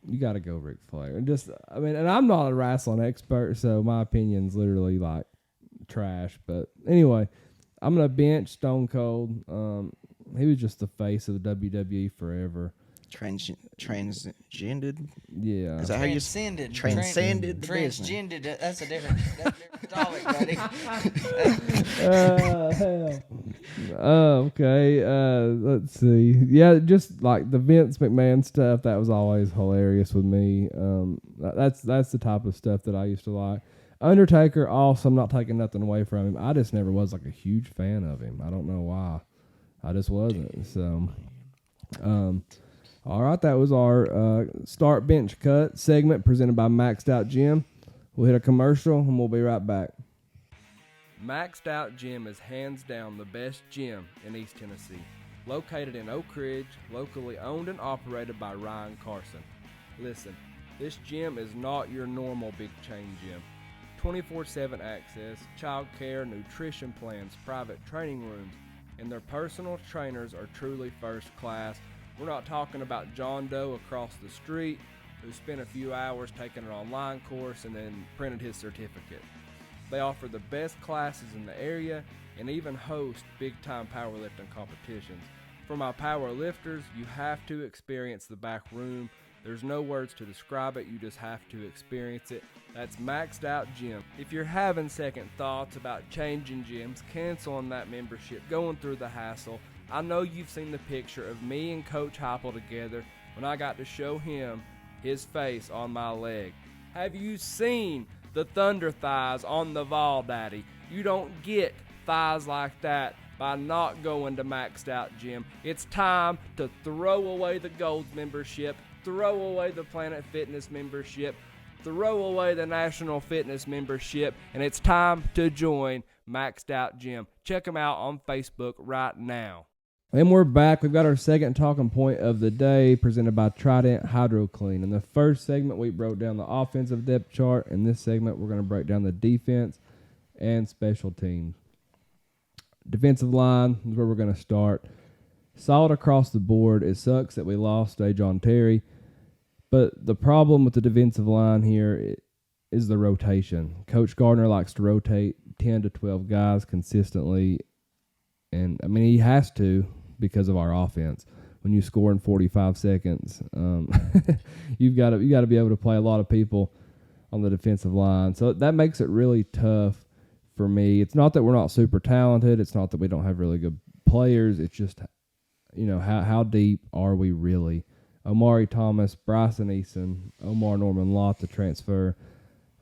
You got to go Ric Flair. And I'm not a wrestling expert, so my opinion's literally like trash. But anyway, I'm gonna bench Stone Cold. He was just the face of the WWE forever. Transgended? Yeah. Is that how you transcended the business? Transgended. That's a different topic, buddy. Hell. Okay. Let's see. Yeah, just like the Vince McMahon stuff, that was always hilarious with me. That's the type of stuff that I used to like. Undertaker, awesome. Not taking nothing away from him. I just never was like a huge fan of him. I don't know why. I just wasn't. So, all right, that was our start bench cut segment presented by Maxed Out Gym. We'll hit a commercial and we'll be right back. Maxed Out Gym is hands down the best gym in East Tennessee. Located in Oak Ridge, locally owned and operated by Ryan Carson. Listen, this gym is not your normal big chain gym. 24/7 access, child care, nutrition plans, private training rooms, and their personal trainers are truly first class. We're not talking about John Doe across the street who spent a few hours taking an online course and then printed his certificate. They offer the best classes in the area and even host big-time powerlifting competitions. For my power lifters, you have to experience the back room. There's no words to describe it, you just have to experience it. That's Maxed Out Gym. If you're having second thoughts about changing gyms, canceling that membership, going through the hassle, I know you've seen the picture of me and Coach Heupel together when I got to show him his face on my leg. Have you seen the thunder thighs on the Vol Daddy? You don't get thighs like that by not going to Maxed Out Gym. It's time to throw away the Gold membership, throw away the Planet Fitness membership, throw away the National Fitness membership, and it's time to join Maxed Out Gym. Check them out on Facebook right now. And we're back. We've got our second talking point of the day presented by Trident Hydro Clean. In the first segment, we broke down the offensive depth chart. In this segment, we're going to break down the defense and special teams. Defensive line is where we're going to start. Solid across the board. It sucks that we lost Dejon Terry, but the problem with the defensive line here is the rotation. Coach Gardner likes to rotate 10 to 12 guys consistently, and I mean he has to because of our offense. When you score in 45 seconds, you've got to be able to play a lot of people on the defensive line. So that makes it really tough for me. It's not that we're not super talented. It's not that we don't have really good players. It's just, how deep are we really? Omari Thomas, Bryson Eason, Omar Norman Lott to transfer.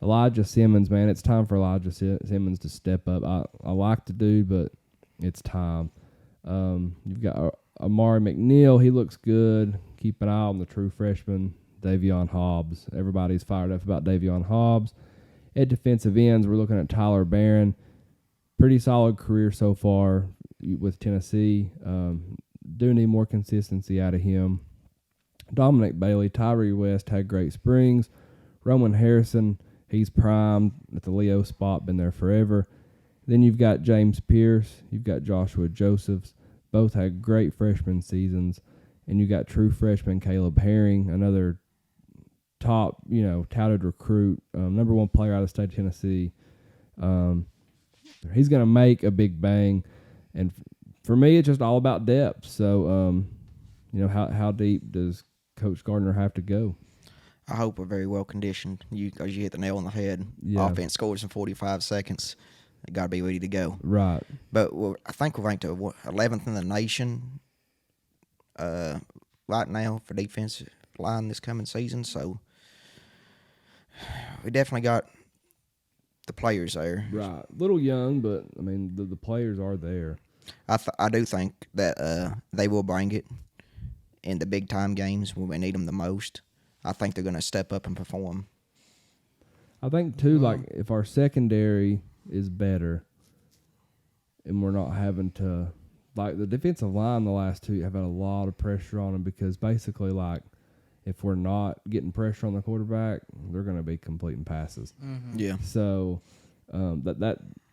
Elijah Simmons, man, it's time for Elijah Simmons to step up. I like the dude, but it's time. You've got Amari McNeil. He looks good. Keep an eye on the true freshman, Davion Hobbs. Everybody's fired up about Davion Hobbs. At defensive ends, we're looking at Tyler Barron. Pretty solid career so far with Tennessee. Do need more consistency out of him. Dominic Bailey, Tyree West had great springs. Roman Harrison, he's primed at the Leo spot, been there forever. Then you've got James Pierce. You've got Joshua Josephs. Both had great freshman seasons. And you got true freshman Caleb Herring, another top, touted recruit, number one player out of the state of Tennessee. He's going to make a big bang. And for me, it's just all about depth. So, how deep does Coach Gardner have to go? I hope we're very well conditioned. You hit the nail on the head. Yeah. Offense scores in 45 seconds. They got to be ready to go. Right. But I think we're ranked 11th in the nation right now for defensive line this coming season. So we definitely got the players there. Right. A little young, but, I mean, the players are there. I do think that they will bring it in the big-time games when we need them the most. I think they're going to step up and perform. I think, too, like, if our secondary is better and we're not having to, like, the defensive line the last two have had a lot of pressure on them because basically, like, if we're not getting pressure on the quarterback, they're going to be completing passes. Mm-hmm. Yeah. So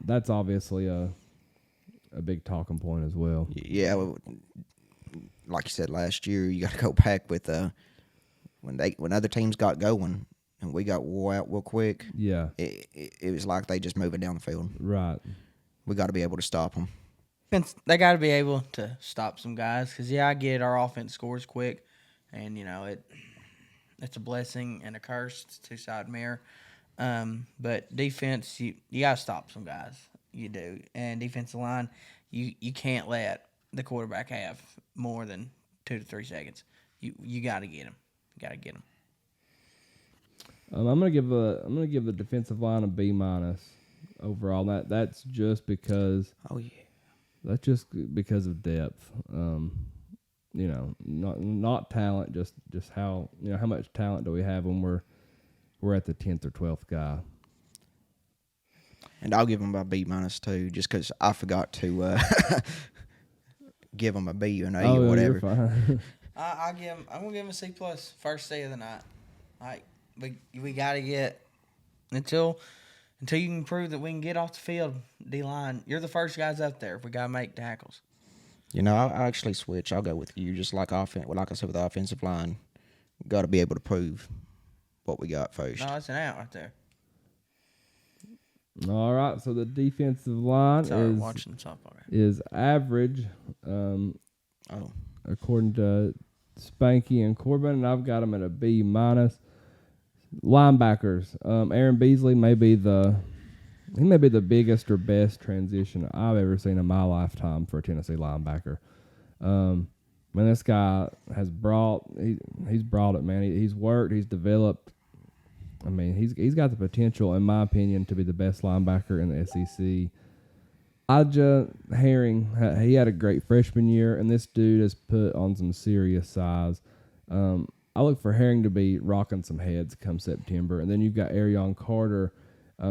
that's obviously a big talking point as well. Yeah, like you said last year, you got to go back with when other teams got going and we got wore out real quick. Yeah, it was like they just moving down the field. Right. We got to be able to stop them. They got to be able to stop some guys because I get our offense scores quick, and it's a blessing and a curse. It's a two-sided mirror. But defense, you got to stop some guys. You do. And defensive line, you can't let the quarterback have more than 2 to 3 seconds. You got to get him. You got to get him. I'm gonna give the defensive line a B- overall. That's just because. Oh yeah. That's just because of depth. Not talent. Just how how much talent do we have when we're at the 10th or 12th guy. And I'll give them a B- too, just because I forgot to give them a B or an A or whatever. You're fine. I'm gonna give him a C+. First day of the night. Like we gotta get until you can prove that we can get off the field. D-line, you're the first guys up there. We gotta make tackles. I'll actually switch. I'll go with you. Just like offense, like I said with the offensive line, got to be able to prove what we got first. No, it's an out right there. All right, so the defensive line is average, according to Spanky and Corbin, and I've got them at a B-. Linebackers, Aaron Beasley may be the biggest or best transition I've ever seen in my lifetime for a Tennessee linebacker. This guy has he's brought it, man. He's worked, he's developed. I mean, he's got the potential, in my opinion, to be the best linebacker in the SEC. Herring, he had a great freshman year, and this dude has put on some serious size. I look for Herring to be rocking some heads come September. And then you've got Arion Carter.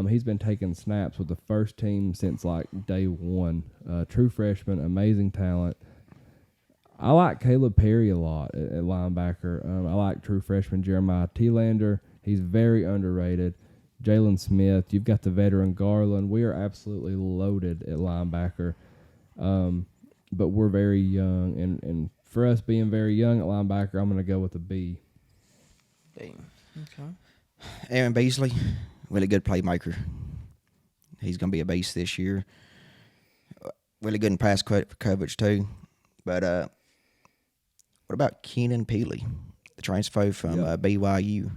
He's been taking snaps with the first team since like day one. True freshman, amazing talent. I like Caleb Perry a lot at linebacker. I like true freshman Jeremiah Thielander. He's very underrated. Jalen Smith. You've got the veteran Garland. We are absolutely loaded at linebacker. But we're very young. And for us being very young at linebacker, I'm going to go with a B. B. Okay. Aaron Beasley, really good playmaker. He's going to be a beast this year. Really good in pass coverage too. But what about Keenan Peely, the transfer from BYU?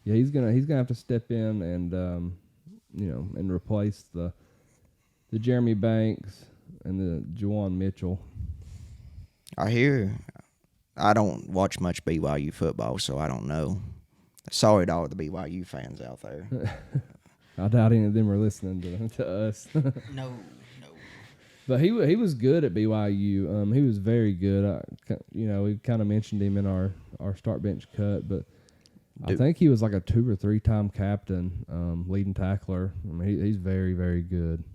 Yeah, he's gonna have to step in and and replace the Jeremy Banks and the Juwan Mitchell. I don't watch much BYU football, so I don't know. Sorry to all the BYU fans out there. I doubt any of them are listening to us. No. But he was good at BYU. He was very good. We kind of mentioned him in our start bench cut, but I think he was like a 2 or 3 time captain, leading tackler. I mean, he's very, very good.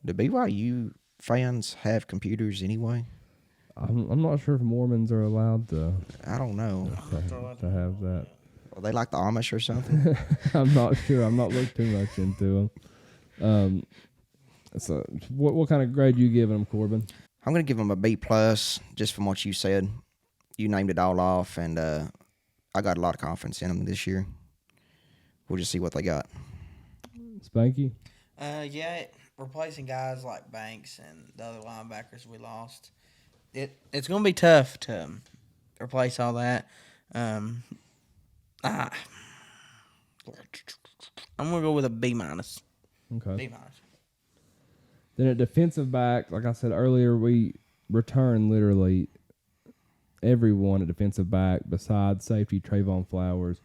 Do BYU fans have computers anyway? I'm not sure if Mormons are allowed to. I don't know. To have that. Are they like the Amish or something? I'm not sure. I'm not looked too much into them. So what kind of grade you giving them, Corbin? I'm going to give them a B+, just from what you said. You named it all off, and I got a lot of confidence in them this year. We'll just see what they got. Spanky? Replacing guys like Banks and the other linebackers we lost, it's going to be tough to replace all that. I'm going to go with a B-. Okay. B-. Then at defensive back, like I said earlier, we return literally everyone at defensive back besides safety Trayvon Flowers.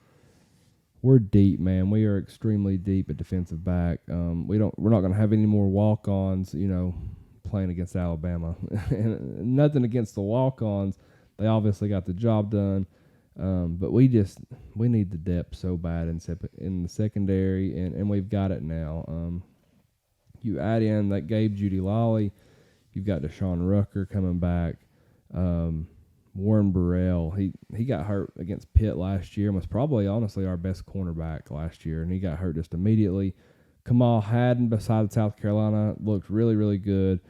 We're deep, man. We are extremely deep at defensive back. We're not going to have any more walk-ons, playing against Alabama. And nothing against the walk-ons. They obviously got the job done. But we need the depth so bad in the secondary, and we've got it now. You add in that Gabe Judy Lawley, you've got Deshaun Rucker coming back. Warren Burrell, he got hurt against Pitt last year and was probably honestly our best cornerback last year, and he got hurt just immediately. Kamal Haddon, beside South Carolina, looked really, really good.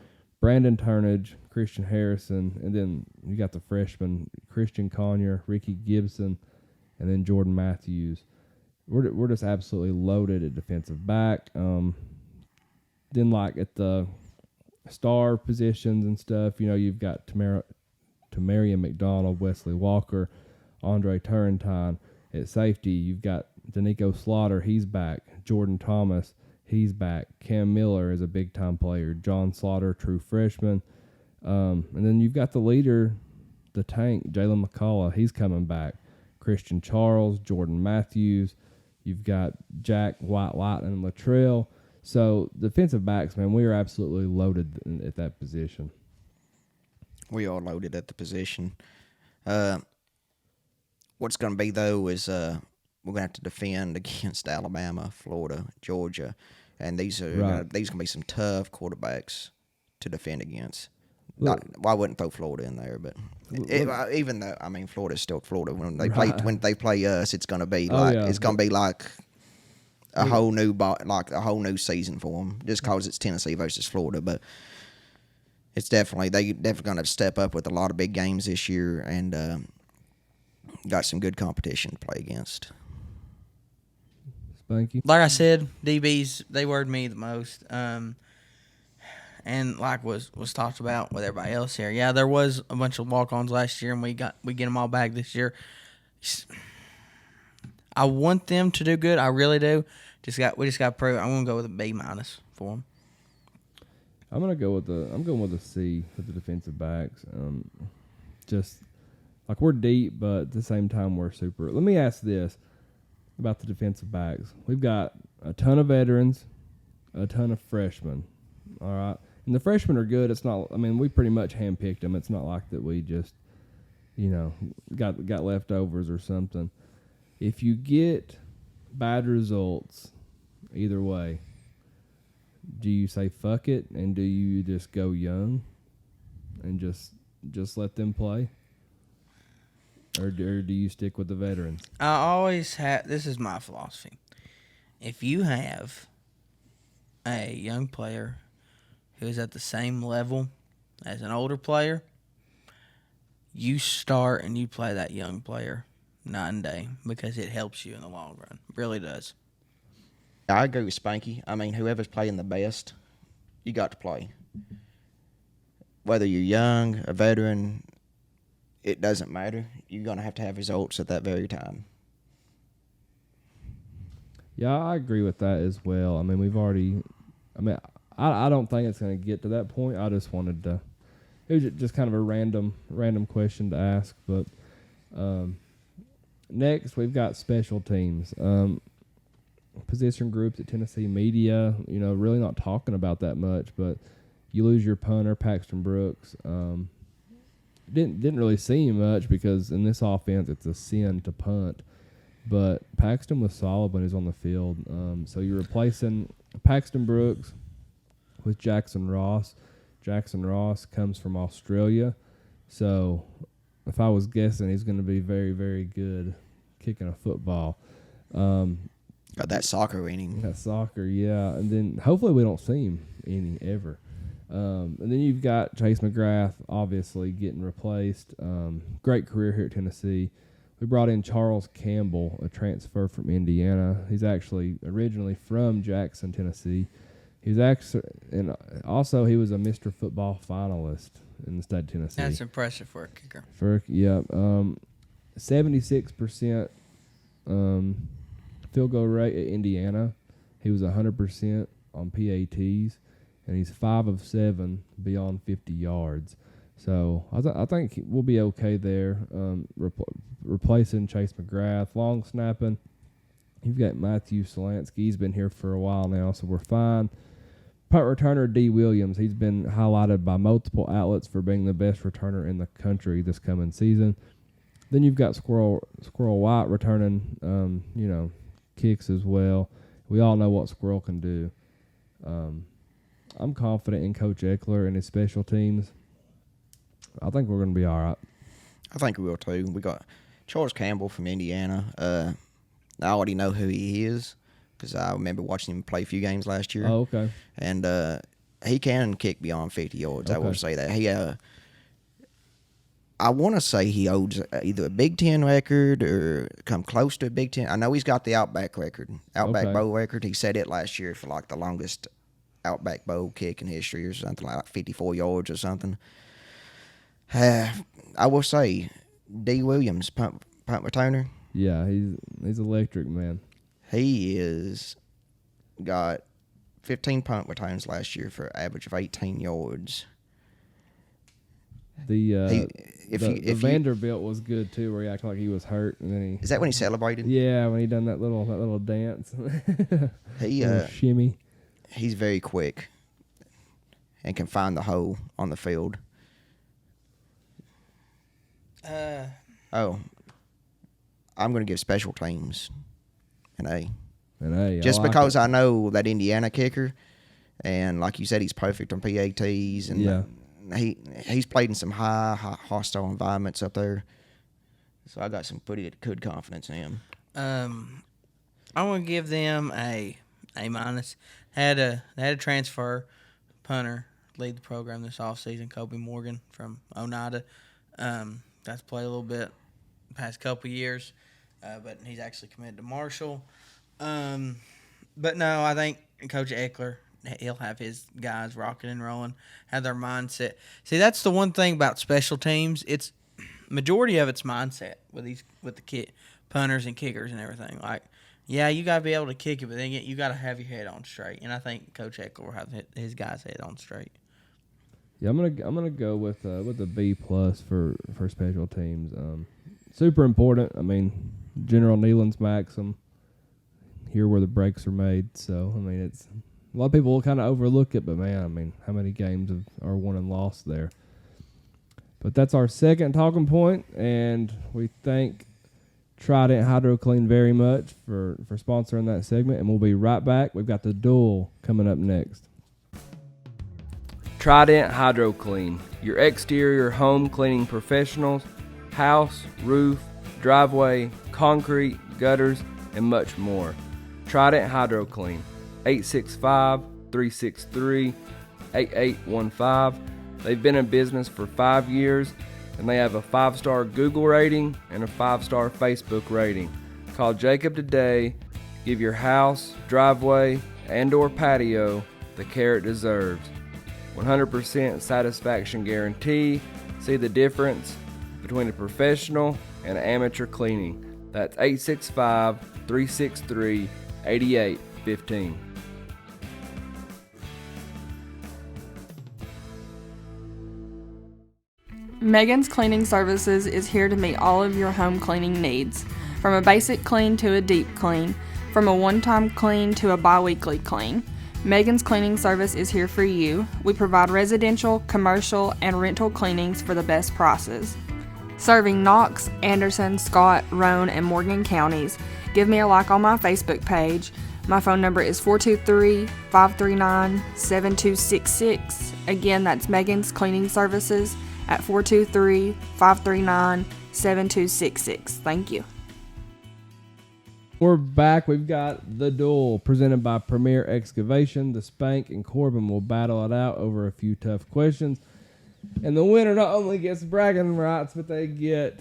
Brandon Turnage, Christian Harrison, and then you got the freshman Christian Conyer, Ricky Gibson, and then Jordan Matthews. We're just absolutely loaded at defensive back. Then like at the star positions and stuff, you've got Tamarian McDonald, Wesley Walker, Andre Turrentine. At safety, you've got Danico Slaughter, he's back. Jordan Thomas, He's back. Cam Miller is a big-time player. John Slaughter, true freshman. And then you've got the leader, the tank, Jalen McCullough. He's coming back. Christian Charles, Jordan Matthews. You've got Jack White Lightning and Latrell. So defensive backs, man, we are absolutely loaded at that position. We are loaded at the position. What's going to be, though, is we're going to have to defend against Alabama, Florida, Georgia, and these are going to be some tough quarterbacks to defend against. Well, I wouldn't throw Florida in there, but even though Florida's still Florida. When they play us, it's going to be like a whole new season for them, just because it's Tennessee versus Florida. But it's definitely going to step up with a lot of big games this year, and got some good competition to play against. Spanky, like I said, DBs, they worried me the most. And like was talked about with everybody else here, yeah, there was a bunch of walk-ons last year, and we get them all back this year. I want them to do good. I really do. We just got to prove it. I'm gonna go with a B- for them. I'm going with a C for the defensive backs. Just like we're deep, but at the same time we're super. Let me ask this about the defensive backs. We've got a ton of veterans, a ton of freshmen. All right. And the freshmen are good. It's not. We pretty much handpicked them. It's not like that we just, got leftovers or something. If you get bad results, either way, do you say fuck it and do you just go young, and just let them play, or do you stick with the veterans? I always have. This is my philosophy. If you have a young player who's at the same level as an older player, you start and you play that young player night and day, because it helps you in the long run. It really does. I agree with Spanky. Whoever's playing the best, you got to play. Whether you're young, a veteran, it doesn't matter. You're going to have results at that very time. Yeah, I agree with that as well. I don't think it's going to get to that point. I just wanted to. It was just kind of a random question to ask. But next, we've got special teams. Position groups at Tennessee media, really not talking about that much. But you lose your punter, Paxton Brooks. Didn't really see him much, because in this offense, it's a sin to punt. But Paxton was solid when he was on the field. So you're replacing Paxton Brooks with Jackson Ross. Jackson Ross comes from Australia. So if I was guessing, he's going to be very, very good kicking a football. Got that soccer inning. That soccer, yeah. And then hopefully we don't see him any ever. And then you've got Chase McGrath, obviously, getting replaced. Great career here at Tennessee. We brought in Charles Campbell, a transfer from Indiana. He's actually originally from Jackson, Tennessee. He was also he was a Mr. Football finalist in the state of Tennessee. That's impressive for a kicker. 76% field goal rate at Indiana. He was 100% on PATs, and he's 5 of 7 beyond 50 yards. So I think we'll be okay there. Replacing Chase McGrath, long snapping. You've got Matthew Solansky. He's been here for a while now, so we're fine. Punt returner D. Williams. He's been highlighted by multiple outlets for being the best returner in the country this coming season. Then you've got Squirrel White returning, kicks as well. We all know what Squirrel can do. I'm confident in Coach Eckler and his special teams. I think we're going to be all right. I think we will too. We got Charles Campbell from Indiana. I already know who he is because I remember watching him play a few games last year. Oh, okay. And he can kick beyond 50 yards. Okay. I will say that. He, I want to say he holds either a Big Ten record or come close to a Big Ten. I know he's got the Outback record, Outback Bowl record. He set it last year for like the longest Outback Bowl kick in history or something like 54 yards or something. I will say D. Williams, punt returner. Yeah, he's electric, man. He is got 15 punt returns last year for an average of 18 yards. The Vanderbilt was good too, where he acted like he was hurt, and then is that when he celebrated? Yeah, when he done that little dance. Shimmy. He's very quick and can find the hole on the field. I'm going to give special teams an A. An A. Just because I know that Indiana kicker, and like you said, he's perfect on PATs, and he's played in some high hostile environments up there. So I got some pretty good confidence in him. I want to give them A minus. Had a transfer punter lead the program this offseason, Kobe Morgan from Oneida. Got to play a little bit the past couple years, but he's actually committed to Marshall. But no, I think Coach Eckler, he'll have his guys rocking and rolling, have their mindset. See, that's the one thing about special teams. It's majority of it's mindset with the punters and kickers and everything. Like, yeah, you gotta be able to kick it, but then you gotta have your head on straight. And I think Coach Eckler will have his guys' head on straight. Yeah, I'm gonna go with a B+ for special teams. Super important. I mean, General Nealon's maxim: here where the breaks are made. So I mean, it's a lot of people will kind of overlook it, but man, I mean, how many games are won and lost there? But that's our second talking point, and we thank Trident Hydro Clean very much for sponsoring that segment, and we'll be right back. We've got the duel coming up next. Trident Hydro Clean, your exterior home cleaning professionals, house, roof, driveway, concrete, gutters, and much more. Trident Hydro Clean, 865-363-8815. They've been in business for 5 years, and they have a 5-star Google rating and a 5-star Facebook rating. Call Jacob today. Give your house, driveway, and or patio the care it deserves. 100% satisfaction guarantee. See the difference between a professional and amateur cleaning. That's 865-363-8815. Megan's Cleaning Services is here to meet all of your home cleaning needs. From a basic clean to a deep clean, from a one-time clean to a bi-weekly clean. Megan's Cleaning Service is here for you. We provide residential, commercial, and rental cleanings for the best prices. Serving Knox, Anderson, Scott, Roane, and Morgan counties. Give me a like on my Facebook page. My phone number is 423-539-7266. Again, that's Megan's Cleaning Services at 423-539-7266. Thank you. We're back. We've got the duel presented by Premier Excavation. The Spank and Corbin will battle it out over a few tough questions. And the winner not only gets bragging rights, but they get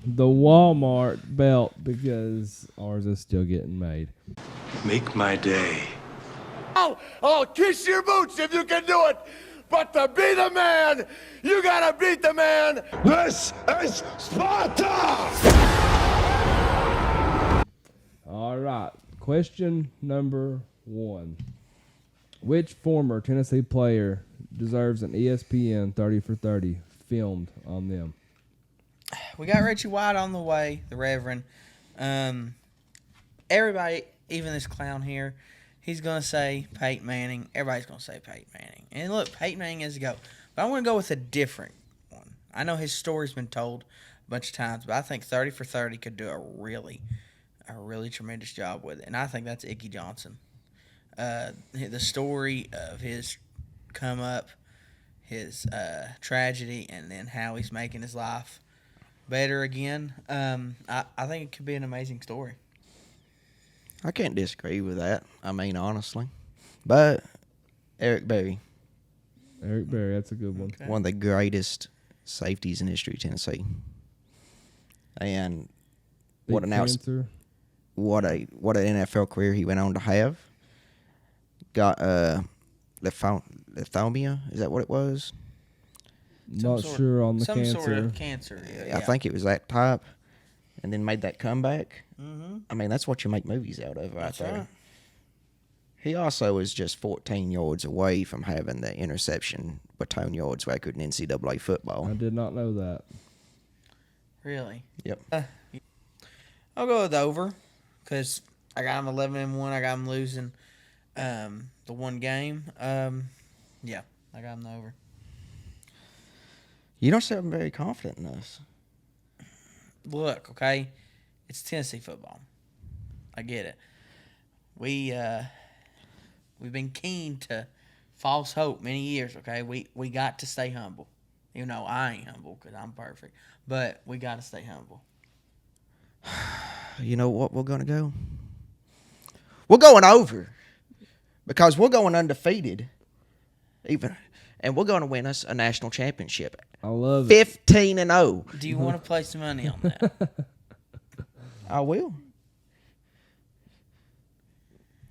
the Walmart belt because ours is still getting made. Make my day. I'll kiss your boots if you can do it. But to be the man, you gotta beat the man. This is Sparta! All right. Question number 1. Which former Tennessee player deserves an ESPN 30 for 30 filmed on them? We got Richie White on the way, the Reverend. Everybody, even this clown here, he's going to say Peyton Manning. Everybody's going to say Peyton Manning. And look, Peyton Manning is to go. But I want to go with a different one. I know his story's been told a bunch of times, but I think 30 for 30 could do a really tremendous job with it. And I think that's Icky Johnson. The story of his come up, his tragedy, and then how he's making his life better again. I think it could be an amazing story. I can't disagree with that. I mean, honestly. But Eric Berry. Eric Berry, that's a good one. Okay. One of the greatest safeties in history of Tennessee. And what an NFL career he went on to have. Got leuthomia, is that what it was? Not sure on the some cancer. Some sort of cancer. Yeah. I think it was that type. And then made that comeback. Mm-hmm. I mean, that's what you make movies out of right there. He also is just 14 yards away from having the interception baton yards record in NCAA football. I did not know that. Really? Yep. I'll go with over because I got him 11-1. I got him losing the one game. Yeah, I got him the over. You don't sound very confident in us. Look, okay, it's Tennessee football. I get it. We've been keen to false hope many years. Okay, we got to stay humble. You know, I ain't humble because I'm perfect, but we got to stay humble. You know what we're going to go? We're going over because we're going undefeated, and we're going to win us a national championship. I love it. 15-0. Do you want to place some money on that? I will.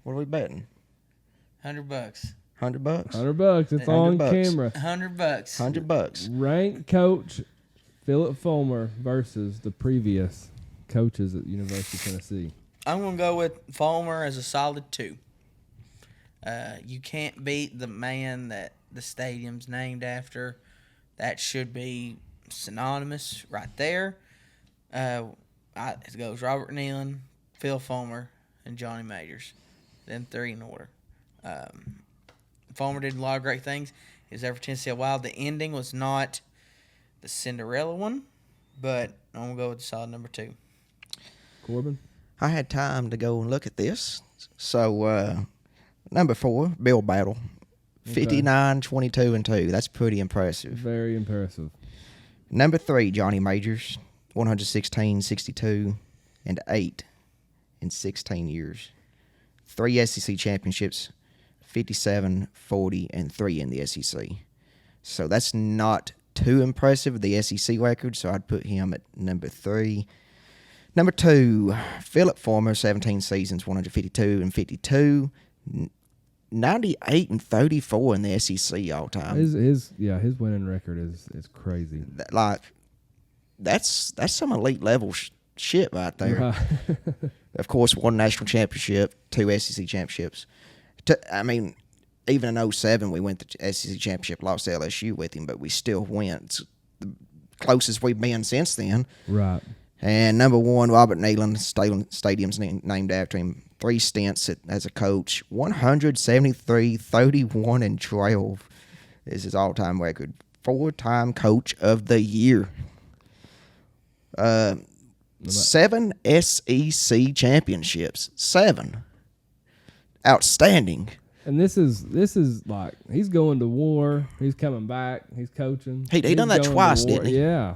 What are we betting? $100. $100. $100. It's on $100. camera. $100. $100. Ranked coach Philip Fulmer versus the previous coaches at the University of Tennessee. I'm going to go with Fulmer as a solid 2. You can't beat the man that the stadium's named after. That should be synonymous right there. It goes Robert Nealon, Phil Fulmer, and Johnny Majors. Them 3 in order. Fulmer did a lot of great things. He was there for Tennessee a while. The ending was not the Cinderella one, but I'm going to go with the solid number 2. Corbin? I had time to go and look at this. So, number 4, Bill Battle. 59, 22, and 2. That's pretty impressive. Very impressive. Number 3, Johnny Majors. 116, 62, and 8 in 16 years. 3 SEC championships, 57, 40, and 3 in the SEC. So that's not too impressive, the SEC record, so I'd put him at number 3. Number 2, Philip Fulmer, 17 seasons, 152 and 52, 98 and 34 in the SEC all time. His winning record is crazy. That's some elite level shit right there. Right. Of course, 1 national championship, 2 SEC championships. Even in 07, we went to SEC championship, lost to LSU with him, but we still went. It's the closest we've been since then. Right. And number 1, Robert Nealon, stadium's named after him. 3 stints as a coach. 173, 31, and 12 is his all-time record. 4-time coach of the year. 7 SEC championships. 7. Outstanding. And this is like he's going to war. He's coming back. He's coaching. He done that twice, didn't he? Yeah,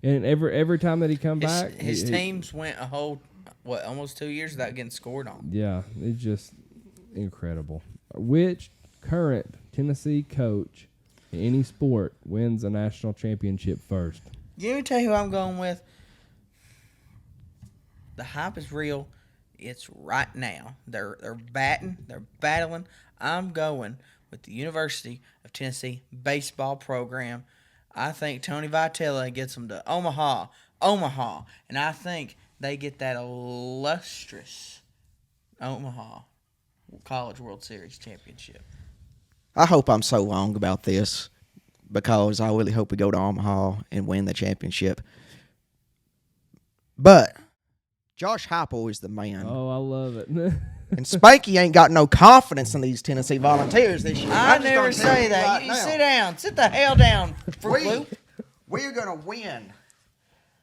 and every time that he come back, his teams went a whole almost 2 years without getting scored on. Yeah, it's just incredible. Which current Tennessee coach in any sport wins a national championship first? Let me tell you who I'm going with. The hype is real. It's right now. They're battling. I'm going with the University of Tennessee baseball program. I think Tony Vitello gets them to Omaha, and I think they get that illustrious Omaha College World Series championship. I hope I'm so wrong about this because I really hope we go to Omaha and win the championship. But Josh Heupel is the man. Oh, I love it. And Spanky ain't got no confidence in these Tennessee Volunteers this year. I never say that. Right You now, sit down. Sit the hell down, Fruit Loop. we're going to win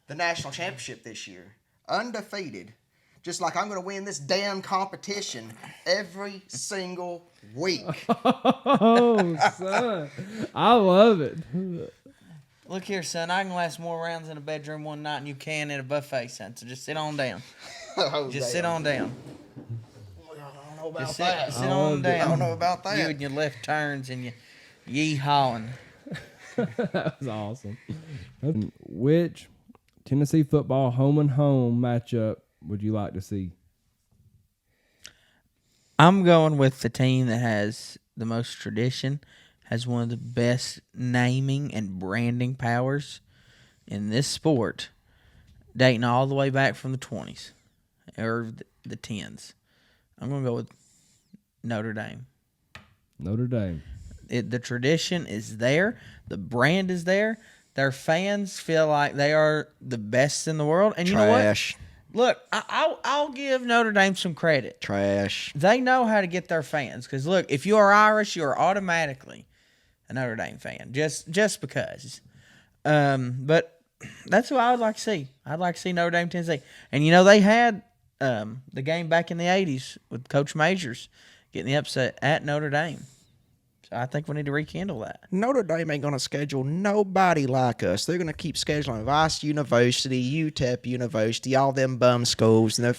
the national championship this year. Undefeated. Just like I'm going to win this damn competition every single week. Oh, son. I love it. Look here, son. I can last more rounds in a bedroom one night than you can in a buffet, son. So just sit on down. Sit on down. I don't know about that. Sit on down. I don't know about that. You and your left turns and your yee-hawing. That was awesome. Which Tennessee football home and home matchup would you like to see? I'm going with the team that has the most tradition, has one of the best naming and branding powers in this sport, dating all the way back from the 20s or the 10s. I'm going to go with Notre Dame. Notre Dame. The tradition is there. The brand is there. Their fans feel like they are the best in the world. And you know what? Trash. Look, I'll give Notre Dame some credit. Trash. They know how to get their fans. Because, look, if you are Irish, you are automatically a Notre Dame fan. Just because. But that's what I would like to see. I'd like to see Notre Dame, Tennessee. And, they had the game back in the 80s with Coach Majors getting the upset at Notre Dame. So I think we need to rekindle that. Notre Dame ain't going to schedule nobody like us. They're going to keep scheduling Vice University, UTEP University, all them bum schools, and they're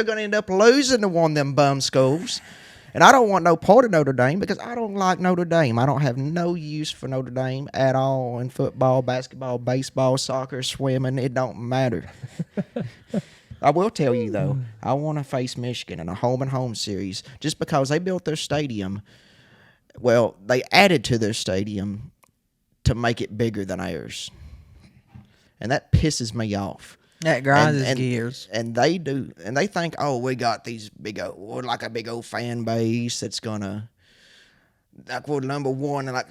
going to end up losing to one of them bum schools. And I don't want no part of Notre Dame because I don't like Notre Dame. I don't have no use for Notre Dame at all in football, basketball, baseball, soccer, swimming. It don't matter. I will tell you, though, I want to face Michigan in a home-and-home series just because they built their stadium. Well, they added to their stadium to make it bigger than ours. And that pisses me off. That grinds his gears. And they do. And they think, we got these like a big old fan base that's going to, like, we're number one and, like,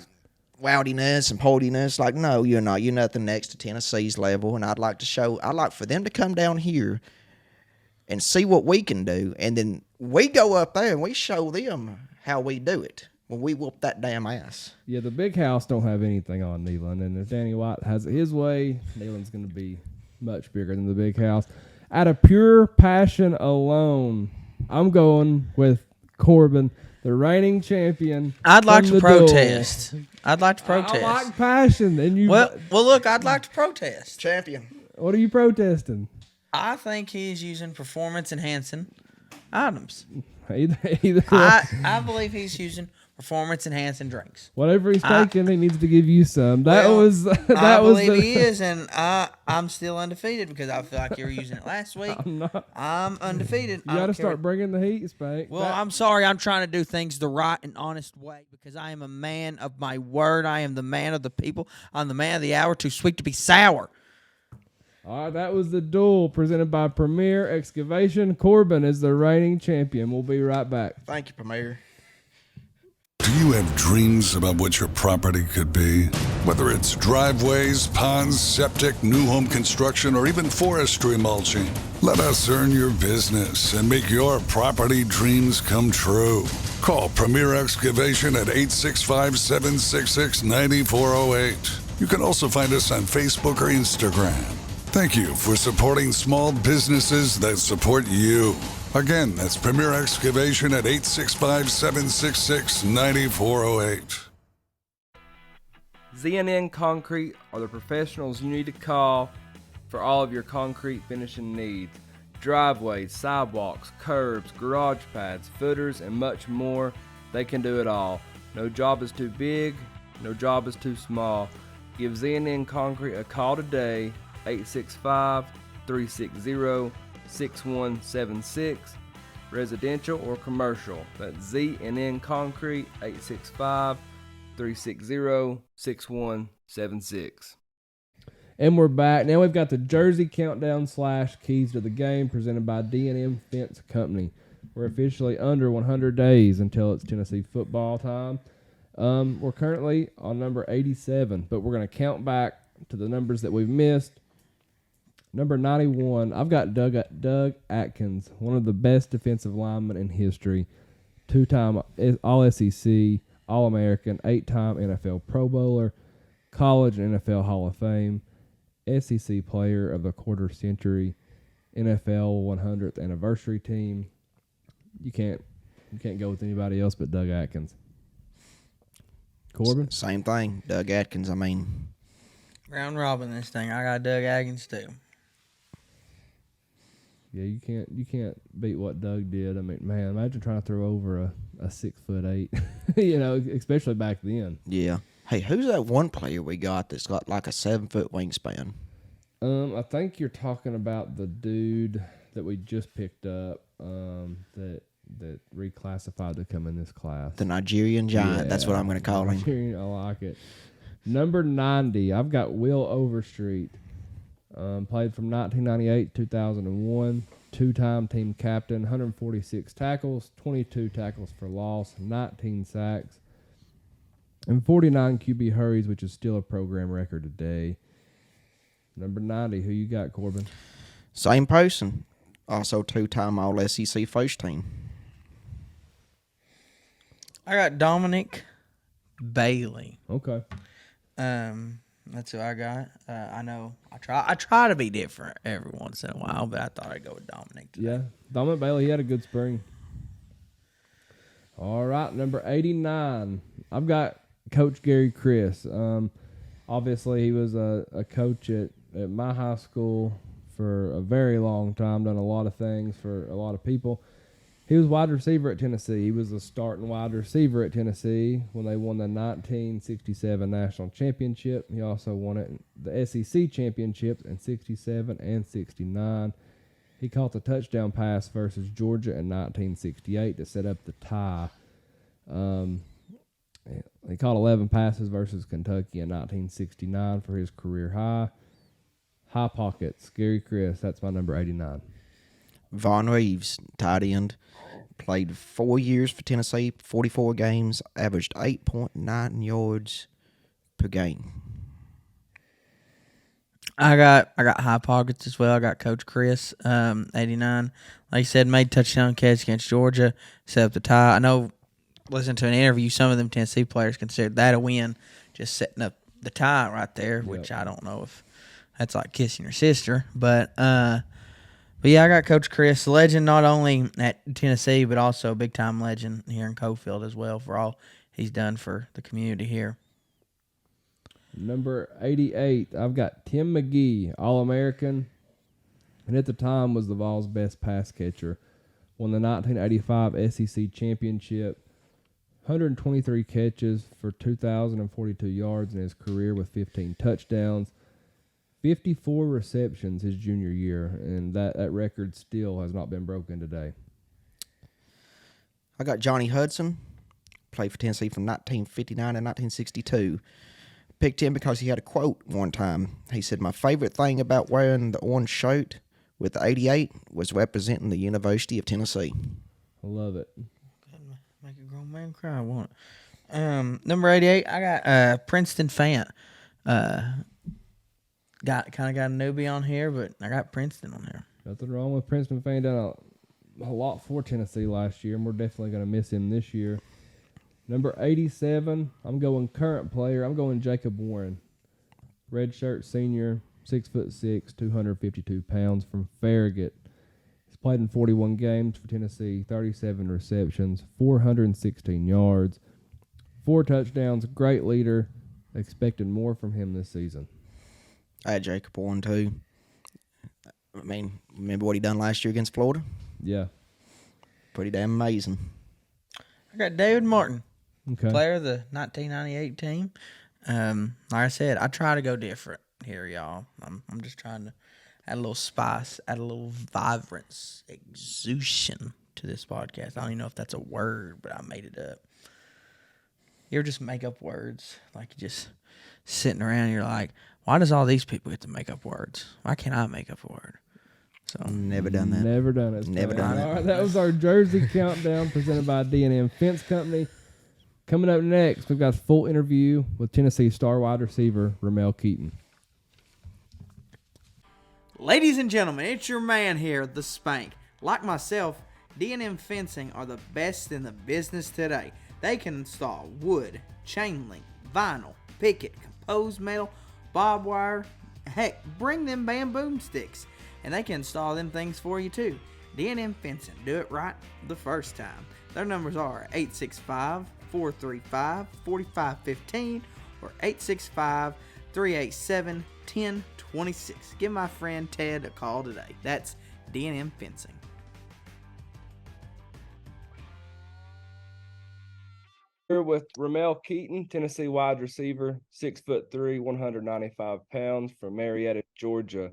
wowdiness and poldiness. Like, no, you're not. You're nothing next to Tennessee's level. And I'd like for them to come down here and see what we can do. And then we go up there and we show them how we do it. When we whoop that damn ass. Yeah, the big house don't have anything on Neyland, and if Danny White has it his way, Neyland's going to be much bigger than the big house. Out of pure passion alone, I'm going with Corbin, the reigning champion. I'd like to protest. I'd like to protest. I like passion, and you. Well, look, I'd like to protest. Champion. What are you protesting? I think he's using performance-enhancing items. Either I believe he's using performance-enhancing drinks. Whatever he's taking, he needs to give you some. I believe he is, and I'm still undefeated because I feel like you were using it last week. I'm undefeated. You got to start bringing the heat, Spank. Well, I'm sorry. I'm trying to do things the right and honest way because I am a man of my word. I am the man of the people. I'm the man of the hour. Too sweet to be sour. All right, that was the duel presented by Premier Excavation. Corbin is the reigning champion. We'll be right back. Thank you, Premier. Do you have dreams about what your property could be? Whether it's driveways, ponds, septic, new home construction, or even forestry mulching, let us earn your business and make your property dreams come true. Call Premier Excavation at 865-766-9408. You can also find us on Facebook or Instagram. Thank you for supporting small businesses that support you. Again, that's Premier Excavation at 865-766-9408. ZNN Concrete are the professionals you need to call for all of your concrete finishing needs. Driveways, sidewalks, curbs, garage pads, footers, and much more. They can do it all. No job is too big. No job is too small. Give ZNN Concrete a call today. 865-360-6176, residential or commercial. That's ZNN Concrete, 865-360-6176. And we're back. Now we've got the Jersey Countdown / Keys to the Game presented by D&M Fence Company. We're officially under 100 days until it's Tennessee football time. We're currently on number 87, but we're going to count back to the numbers that we've missed. Number 91, I've got Doug Atkins, one of the best defensive linemen in history. 2-time All-SEC, All-American, 8-time NFL Pro Bowler, College and NFL Hall of Fame, SEC Player of the Quarter Century, NFL 100th Anniversary Team. You can't go with anybody else but Doug Atkins. Corbin? Same thing, Doug Atkins. Round robin this thing. I got Doug Atkins too. Yeah, you can't beat what Doug did. I mean, man, imagine trying to throw over a 6'8", especially back then. Yeah. Hey, who's that one player we got that's got like a 7-foot wingspan? I think you're talking about the dude that we just picked up that reclassified to come in this class. The Nigerian Giant. Yeah, that's what I'm going to call him. I like it. Number 90, I've got Will Overstreet. Played from 1998 to 2001. two-time team captain, 146 tackles, 22 tackles for loss, 19 sacks, and 49 QB hurries, which is still a program record today. Number 90, who you got, Corbin? Same person. Also two-time All-SEC first team. I got Dominic Bailey. Okay. That's who I got. I know I try to be different every once in a while, but I thought I'd go with Dominic today. Yeah, Dominic Bailey, he had a good spring. All right, number 89. I've got Coach Gary Chris. Obviously, he was a coach at my high school for a very long time, done a lot of things for a lot of people. He was wide receiver at Tennessee. He was a starting wide receiver at Tennessee when they won the 1967 National Championship. He also won it in the SEC Championships in 67 and 69. He caught the touchdown pass versus Georgia in 1968 to set up the tie. He caught 11 passes versus Kentucky in 1969 for his career high. High pockets, Gary Chris. That's my number 89. Von Reeves, tight end. Played 4 years for Tennessee, 44 games, averaged 8.9 yards per game. I got high pockets as well. I got Coach Chris, 89. Like you said, made touchdown catch against Georgia, set up the tie. I know, listening to an interview, some of them Tennessee players considered that a win, just setting up the tie right there, which I don't know if that's like kissing your sister. But yeah, I got Coach Chris, a legend not only at Tennessee, but also a big-time legend here in Cofield as well for all he's done for the community here. Number 88, I've got Tim McGee, All-American, and at the time was the Vols' best pass catcher. Won the 1985 SEC Championship, 123 catches for 2,042 yards in his career with 15 touchdowns. 54 receptions his junior year, and that record still has not been broken today. I got Johnny Hudson, played for Tennessee from 1959 and 1962. Picked him because he had a quote one time. He said, "My favorite thing about wearing the orange shirt with the 88 was representing the University of Tennessee." I love it. Make a grown man cry, won't it? Number 88, I got Princeton Fant. Got a newbie on here, but I got Princeton on there. Nothing wrong with Princeton Fan. Done a lot for Tennessee last year, and we're definitely going to miss him this year. Number 87, I'm going current player. I'm going Jacob Warren. Redshirt senior, 6'6", 252 pounds from Farragut. He's played in 41 games for Tennessee, 37 receptions, 416 yards, 4 touchdowns. Great leader. Expected more from him this season. I had Jacob Warren too. I mean, remember what he done last year against Florida? Yeah. Pretty damn amazing. I got David Martin, Okay. player of the 1998 team. Like I said, I try to go different here, y'all. I'm just trying to add a little spice, add a little vibrance, exution to this podcast. I don't even know if that's a word, but I made it up. You ever just make up words? Like you're just sitting around and you're like, why does all these people get to make up words? Why can't I make up a word? So Never done that. Never done it. Never done it. All right, that was our Jersey Countdown presented by D&M Fence Company. Coming up next, we've got a full interview with Tennessee star wide receiver Ramel Keyton. Ladies and gentlemen, it's your man here, the Spank. Like myself, D&M Fencing are the best in the business today. They can install wood, chain link, vinyl, picket, composed metal, barbed wire, heck, bring them bamboo sticks, and they can install them things for you too. D&M Fencing, do it right the first time. Their numbers are 865-435-4515 or 865-387-1026. Give my friend Ted a call today. That's D&M Fencing. We're with Ramel Keyton, Tennessee wide receiver, 6'3", 195 pounds from Marietta, Georgia.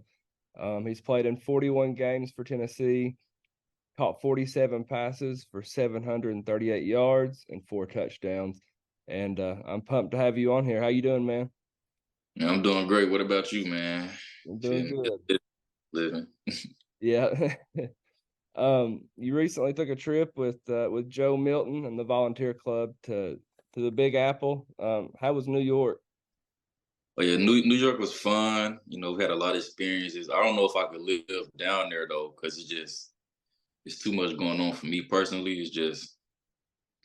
He's played in 41 games for Tennessee, caught 47 passes for 738 yards and 4 touchdowns. And I'm pumped to have you on here. How you doing, man? Yeah, I'm doing great. What about you, man? I'm doing good. Living. Yeah. You recently took a trip with Joe Milton and the volunteer club to the Big Apple. How was New York? But yeah, New York was fun. You know, we had a lot of experiences. I don't know if I could live down there though, because it's too much going on for me personally. It's just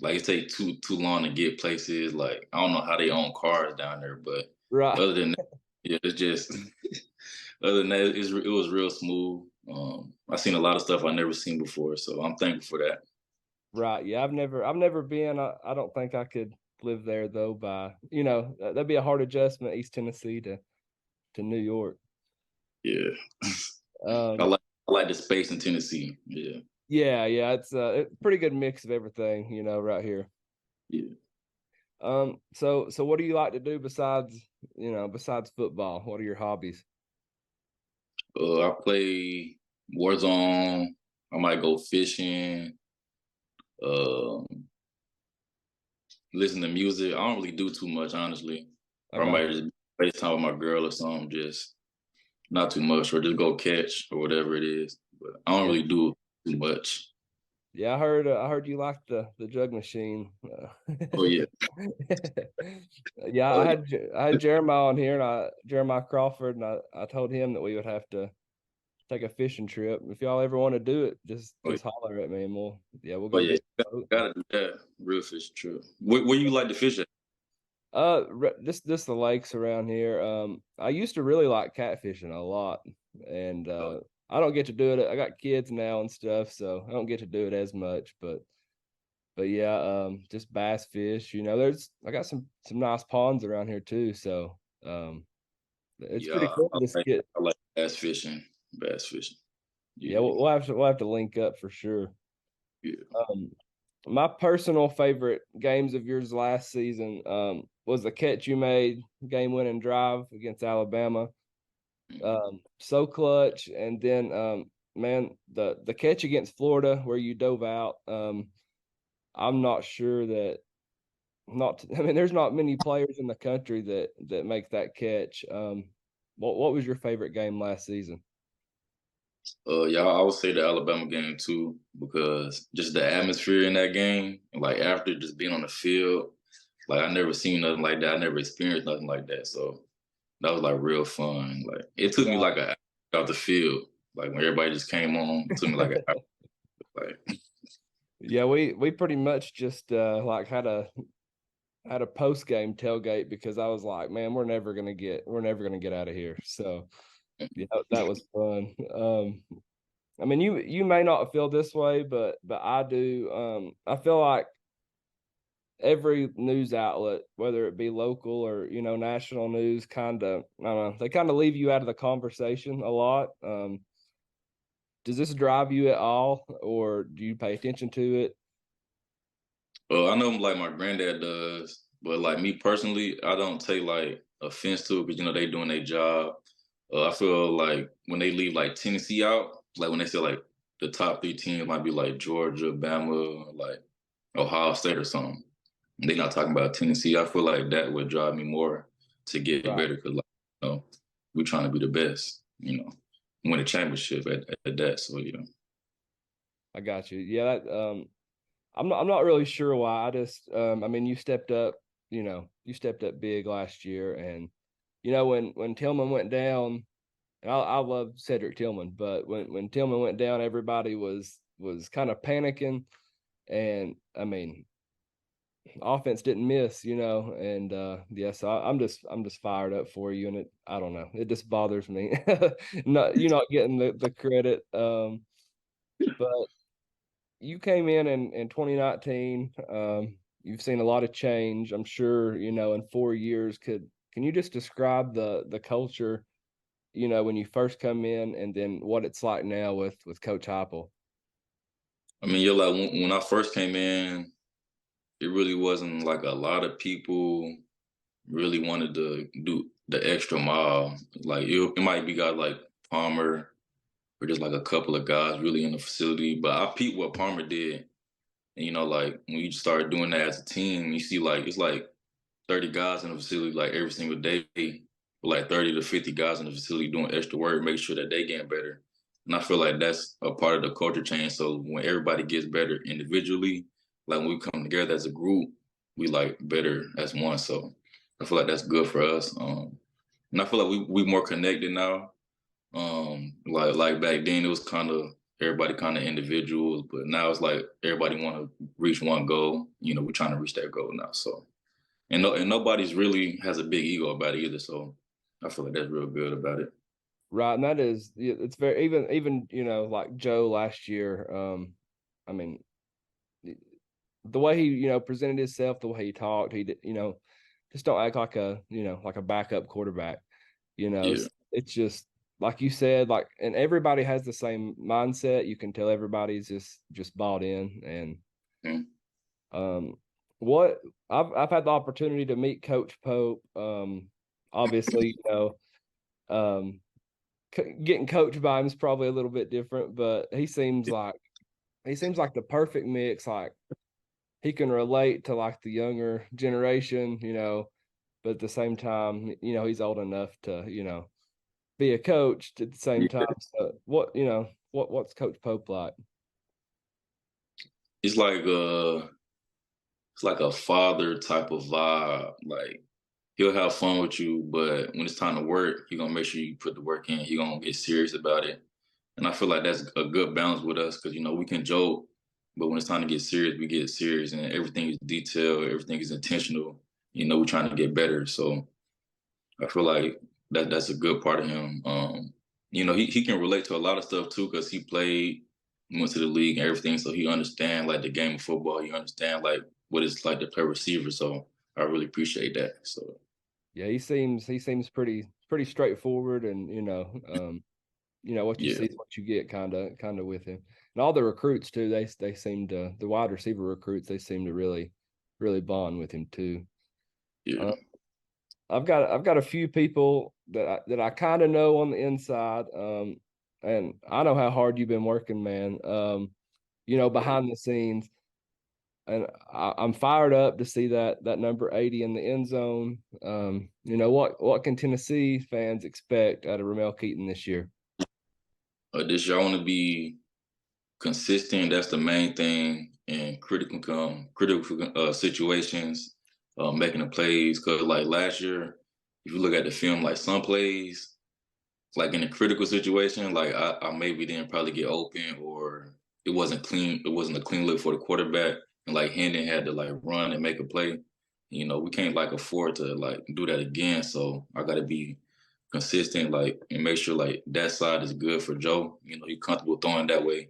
like it takes too long to get places. Like I don't know how they own cars down there, but Right. other than that, yeah, it's just other than that, it was real smooth. I've seen a lot of stuff I've never seen before, so I'm thankful for that. Right. Yeah, I've never been. I don't think I could live there though. That'd be a hard adjustment, East Tennessee to New York. Yeah, I like the space in Tennessee. Yeah. Yeah, it's a pretty good mix of everything, right here. Yeah. So what do you like to do besides football? What are your hobbies? I play Warzone. I might go fishing. Listen to music. I don't really do too much, honestly. Or I might just FaceTime with my girl or something, just not too much, or just go catch or whatever it is. But I don't really do too much. Yeah, I heard you like the jug machine. Oh yeah. Yeah, I had Jeremiah on here, and Jeremiah Crawford, and I told him that we would have to take a fishing trip. If y'all ever want to do it, just holler at me, and we'll go. Oh yeah, gotta do that real fishing trip. Where you like to fish at? Just the lakes around here. I used to really like catfishing a lot, and I don't get to do it. I got kids now and stuff, so I don't get to do it as much. But yeah, just bass fish. I got some nice ponds around here too, so it's pretty cool. I like bass fishing. Yeah, we'll have to link up for sure. Yeah. My personal favorite games of yours last season was the catch you made, game-winning drive against Alabama. So clutch, and then man, the catch against Florida where you dove out. I'm not sure that there's not many players in the country that make that catch. What was your favorite game last season? Yeah, I would say the Alabama game too, because just the atmosphere in that game, and like after just being on the field, like I never seen nothing like that. I never experienced nothing like that. So that was like real fun. Like it took me like an hour out the field. Like when everybody just came on, it took me like an hour. Like yeah, we pretty much just like had a post game tailgate, because I was like, man, we're never gonna get out of here. So yeah, that was fun. I mean, you may not feel this way, but I do. I feel like every news outlet, whether it be local or national news, kind of, I don't know, they kind of leave you out of the conversation a lot. Does this drive you at all, or do you pay attention to it? I know like my granddad does, but like me personally, I don't take like offense to it, because they doing their job. I feel like when they leave like Tennessee out, like when they say like the top 3 teams might be like Georgia, Bama, like Ohio State or something, they're not talking about Tennessee. I feel like that would drive me more to get better, because like, we're trying to be the best, win a championship at that. So I got you. Yeah, that, I'm not really sure why. I just I mean, you stepped up big last year, and when Tillman went down, and I love Cedric Tillman, but when Tillman went down, everybody was kind of panicking, and I mean, offense didn't miss, and so I'm just fired up for you, and I don't know, it just bothers me. You're not getting the credit, but you came in 2019. You've seen a lot of change, I'm sure, in 4 years. Can you just describe the culture, when you first come in, and then what it's like now with Coach Heupel? I mean, you're like when I first came in, it really wasn't like a lot of people really wanted to do the extra mile. Like it might be guys like Palmer, or just like a couple of guys really in the facility. But I peeped what Palmer did. And, like when you start doing that as a team, you see like it's like 30 guys in the facility like every single day, like 30 to 50 guys in the facility doing extra work, make sure that they getting better. And I feel like that's a part of the culture change. So when everybody gets better individually, like when we come together as a group, we like better as one. So I feel like that's good for us. And I feel like we more connected now. Like back then it was kind of everybody kind of individuals, but now it's like everybody want to reach one goal. You know, we're trying to reach that goal now. So and nobody's really has a big ego about it either. So I feel like that's real good about it. Right, and that is, it's very even like Joe last year. I mean, the way he presented himself, the way he talked, he did, just don't act like a backup quarterback. Yeah. It's just like you said, and everybody has the same mindset. You can tell everybody's just bought in, and what I've had the opportunity to meet Coach Pope. Obviously, getting coached by him is probably a little bit different, but he seems like the perfect mix. Like he can relate to like the younger generation, but at the same time, he's old enough to, be a coach at the same time. So what's Coach Pope like? It's like a father type of vibe. Like he'll have fun with you, but when it's time to work, he's gonna make sure you put the work in. He's gonna get serious about it. And I feel like that's a good balance with us because we can joke, but when it's time to get serious, we get serious, and everything is detailed, everything is intentional. We're trying to get better. So I feel like that's a good part of him. He can relate to a lot of stuff too because he went to the league and everything, so he understands like the game of football. He understands like what it's like to play receiver. So I really appreciate that. So yeah, he seems pretty straightforward, and what you see is what you get, kind of with him. And all the recruits too, they seem to, the wide receiver recruits, they seem to really bond with him too. Yeah. I've got a few people that I kind of know on the inside, and I know how hard you've been working, man. Behind the scenes, and I'm fired up to see that number 80 in the end zone. What can Tennessee fans expect out of Ramel Keyton this year? This year I want to be consistent. That's the main thing in critical situations. Making the plays, because like last year, if you look at the film, like some plays, like in a critical situation, like I maybe didn't probably get open, or it wasn't clean. It wasn't a clean look for the quarterback, and like Hendon had to like run and make a play. We can't like afford to like do that again. So I got to be consistent, like, and make sure like that side is good for Joe. He's comfortable throwing that way,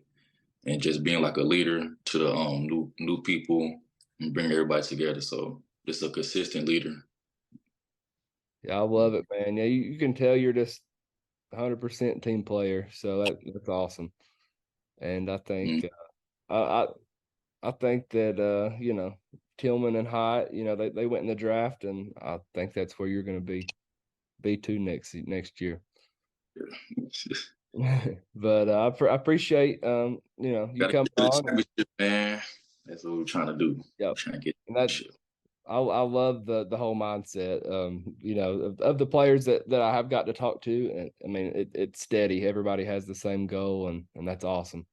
and just being like a leader to the new people and bring everybody together. So just a consistent leader. Yeah, I love it, man. Yeah, you can tell you're just 100% team player. So that's awesome. And I think I think that Tillman and Hyatt, they went in the draft, and I think that's where you're going to be too next year. But I appreciate you coming on. Man, that's what we're trying to do. Yeah, trying to get that. I love the whole mindset, of the players that I have got to talk to. And I mean, it's steady. Everybody has the same goal, and that's awesome.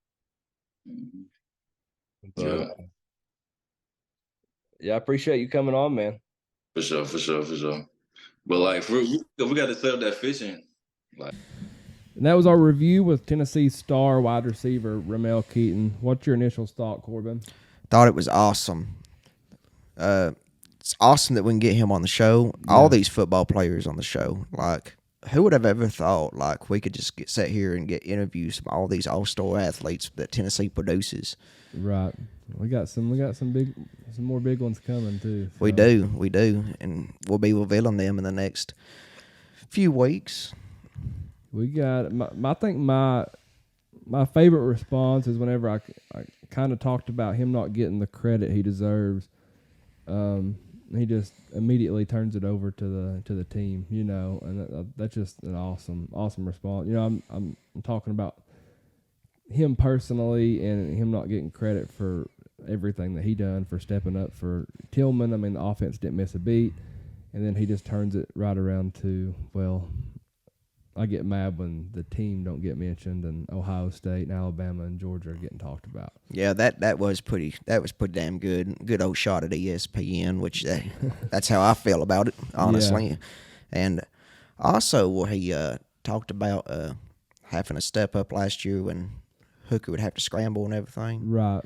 But, yeah, I appreciate you coming on, man. For sure. But like, we got to set up that fishing. Like, and that was our review with Tennessee star wide receiver Ramel Keyton. What's your initial thought, Corbin? Thought it was awesome. It's awesome that we can get him on the show. Yeah. All these football players on the show. Like, who would have ever thought like we could just sit here and get interviews from all these all-star athletes that Tennessee produces? Right. We got some more big ones coming too. So. We do, and we'll be revealing them in the next few weeks. We got. I think my favorite response is whenever I kind of talked about him not getting the credit he deserves. He just immediately turns it over to the team, and that's just an awesome response. I'm talking about him personally and him not getting credit for everything that he done, for stepping up for Tillman. I mean, the offense didn't miss a beat, and then he just turns it right around to, well, I get mad when the team don't get mentioned and Ohio State and Alabama and Georgia are getting talked about. Yeah, that was pretty damn good. Good old shot at ESPN, which that's how I feel about it, honestly. Yeah. And also he talked about having to step up last year when Hooker would have to scramble and everything. Right.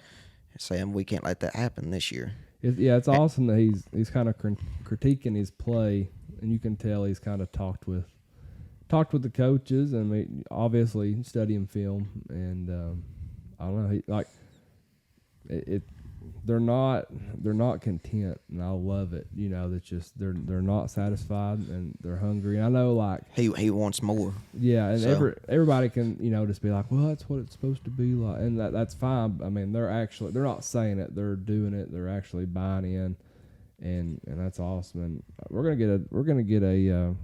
Saying we can't let that happen this year. It's awesome that he's kind of critiquing his play, and you can tell he's kind of talked with the coaches, and obviously studying film, and I don't know, they're not content, and I love it. You know, that's just they're not satisfied and they're hungry. And I know, like, he wants more. Yeah, and so. Everybody can, you know, just be like, well, that's what it's supposed to be like, and that's fine. I mean, they're not saying it, they're doing it. They're actually buying in, and that's awesome. And we're gonna get a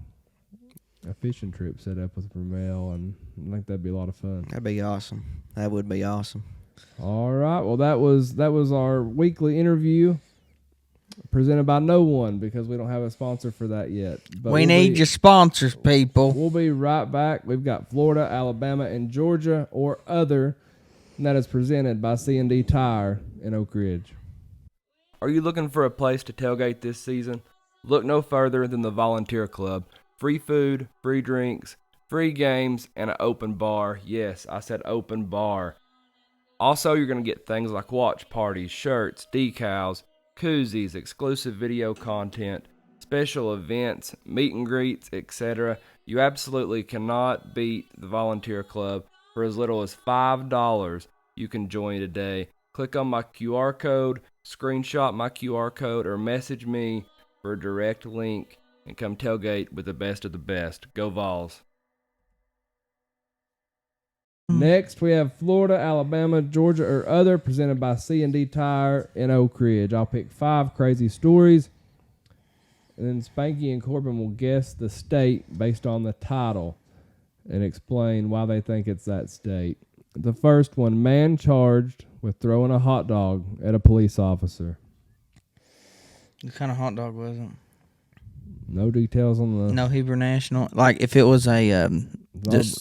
fishing trip set up with Ramel, and I think that'd be a lot of fun. That'd be awesome. That would be awesome. All right. Well, that was our weekly interview presented by no one because we don't have a sponsor for that yet. But we need your sponsors, people. We'll be right back. We've got Florida, Alabama, and Georgia or other, and that is presented by C&D Tire in Oak Ridge. Are you looking for a place to tailgate this season? Look no further than the Volunteer Club. Free food, free drinks, free games, and an open bar. Yes, I said open bar. Also, you're going to get things like watch parties, shirts, decals, koozies, exclusive video content, special events, meet and greets, etc. You absolutely cannot beat the Volunteer Club. For as little as $5, you can join today. Click on my QR code, screenshot my QR code, or message me for a direct link and come tailgate with the best of the best. Go Vols. Next, we have Florida, Alabama, Georgia, or other, presented by C&D Tire in Oak Ridge. I'll pick 5 crazy stories, and then Spanky and Corbin will guess the state based on the title and explain why they think it's that state. The first one, man charged with throwing a hot dog at a police officer. What kind of hot dog was it? No details on the... No Hebrew National? Like, if it was a...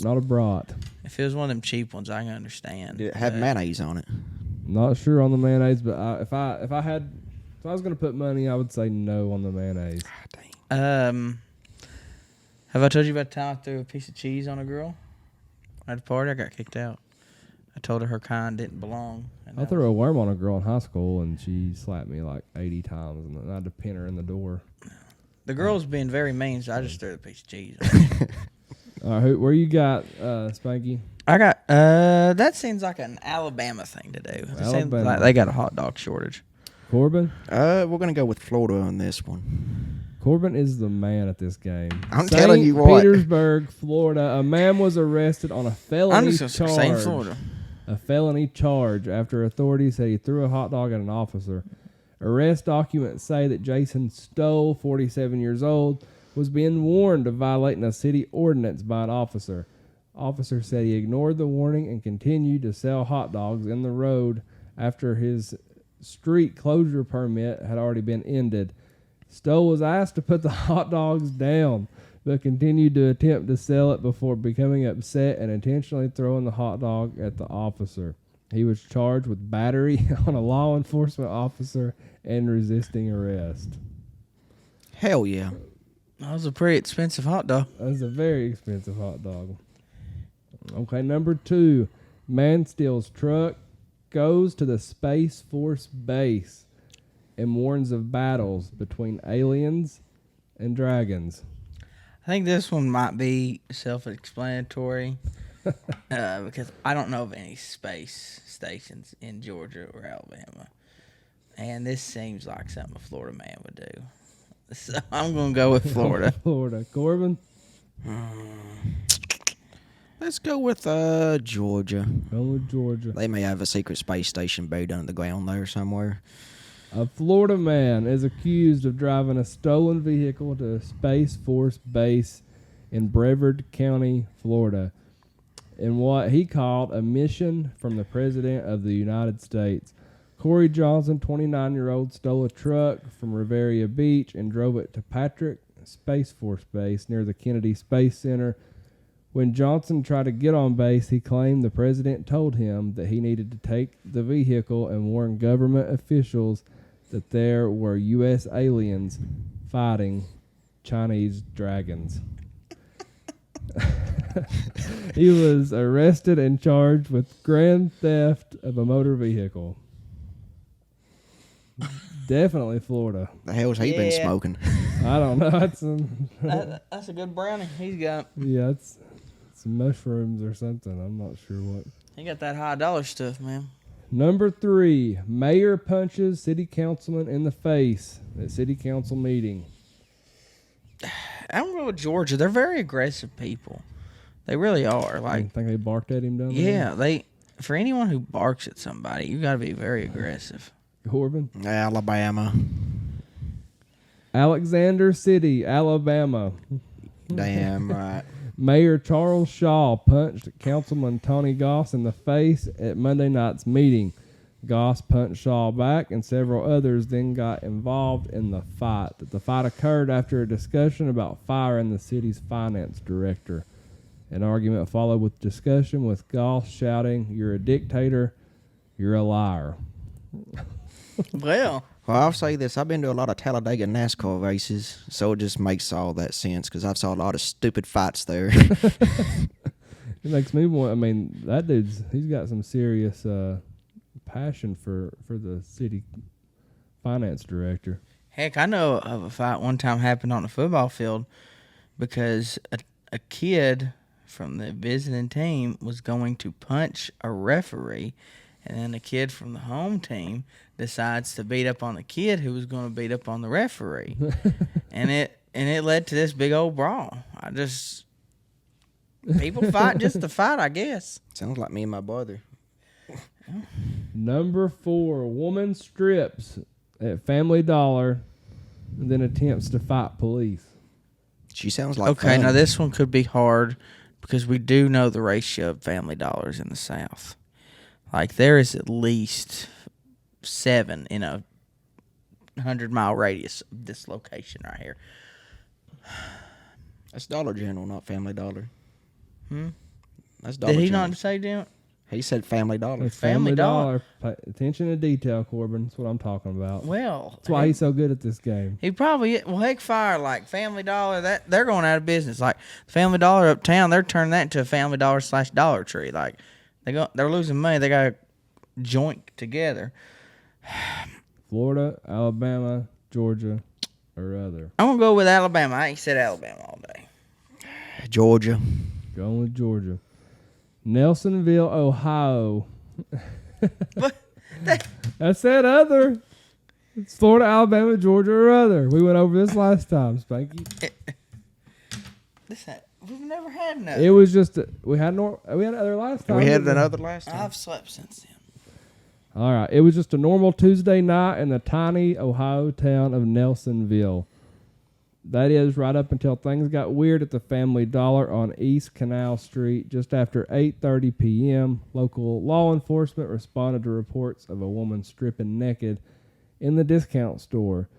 not a brat. If it was one of them cheap ones, I can understand. Did it have mayonnaise on it? Not sure on the mayonnaise, but if I was going to put money, I would say no on the mayonnaise. Have I told you about the time I threw a piece of cheese on a girl at a party? I got kicked out. I told her kind didn't belong. I threw a worm on a girl in high school, and she slapped me like 80 times, and I had to pin her in the door. The girl was being very mean, so I just threw a piece of cheese on her. All right, where you got, Spanky? I got, that seems like an Alabama thing to do. It seems like they got a hot dog shortage. Corbin? We're going to go with Florida on this one. Corbin is the man at this game. I'm telling you what. Petersburg, Florida. A man was arrested on a felony charge. Florida. A felony charge after authorities said he threw a hot dog at an officer. Arrest documents say that Jason Stoll, 47 years old, was being warned of violating a city ordinance by an officer. Officer said he ignored the warning and continued to sell hot dogs in the road after his street closure permit had already been ended. Stoll was asked to put the hot dogs down, but continued to attempt to sell it before becoming upset and intentionally throwing the hot dog at the officer. He was charged with battery on a law enforcement officer and resisting arrest. Hell yeah. That was a pretty expensive hot dog. That was a very expensive hot dog. Okay, number 2. Man steals truck, goes to the Space Force base, and warns of battles between aliens and dragons. I think this one might be self-explanatory because I don't know of any space stations in Georgia or Alabama. And this seems like something a Florida man would do. So I'm going to go with Florida. Florida. Corbin? Let's go with Georgia. Go with Georgia. They may have a secret space station buried under the ground there somewhere. A Florida man is accused of driving a stolen vehicle to a Space Force base in Brevard County, Florida, in what he called a mission from the President of the United States. Corey Johnson, 29-year-old, stole a truck from Riviera Beach and drove it to Patrick Space Force Base near the Kennedy Space Center, When Johnson tried to get on base, he claimed the president told him that he needed to take the vehicle and warn government officials that there were U.S. aliens fighting Chinese dragons. He was arrested and charged with grand theft of a motor vehicle. Definitely Florida. The hell's he been smoking? I don't know. That's a good brownie he's got. Yeah, it's some mushrooms or something. I'm not sure what. He got that high dollar stuff, man. Number 3, mayor punches city councilman in the face at city council meeting. I'm going with Georgia. They're very aggressive people. They really are. Like, I think they barked at him down there. Yeah, for anyone who barks at somebody, you got to be very aggressive. Corbin? Alabama. Alexander City, Alabama. Damn right. Mayor Charles Shaw punched Councilman Tony Goss in the face at Monday night's meeting. Goss punched Shaw back, and several others then got involved in the fight. The fight occurred after a discussion about firing the city's finance director. An argument followed with discussion, with Goss shouting, "You're a dictator, you're a liar." Well, I'll say this. I've been to a lot of Talladega NASCAR races, so it just makes all that sense because I've saw a lot of stupid fights there. It makes me want. I mean, that he's got some serious passion for the city finance director. heck, I know of a fight one time happened on the football field because a kid from the visiting team was going to punch a referee, and then the kid from the home team decides to beat up on the kid who was going to beat up on the referee. and it led to this big old brawl. People fight just to fight, I guess. Sounds like me and my brother. Number 4, woman strips at Family Dollar and then attempts to fight police. She sounds like Okay, fun. now this one could be hard because we do know the ratio of Family Dollars in the South. Like, there is at least 7 in a 100-mile radius of this location right here. That's Dollar General, not Family Dollar. That's Did Dollar he General. not say that? He said Family Dollar. It's Family Dollar. Pay attention to detail, Corbin. That's what I'm talking about. Well, That's why he's so good at this game. he probably heck fire like Family Dollar. That they're going out of business. Like Family Dollar uptown, they're turning that into a Family Dollar / Dollar Tree. Like they're losing money. They got to joint together. Florida, Alabama, Georgia, or other. I'm gonna go with Alabama. I ain't said Alabama all day. Georgia. Going with Georgia. Nelsonville, Ohio. What? I said other. It's Florida, Alabama, Georgia, or other. We went over this last time, Spanky. We've never had another. It was just we had other last time. We had another last time. I've slept since then. All right. It was just a normal Tuesday night in the tiny Ohio town of Nelsonville. That is right up until things got weird at the Family Dollar on East Canal Street just after 8:30 p.m. Local law enforcement responded to reports of a woman stripping naked in the discount store.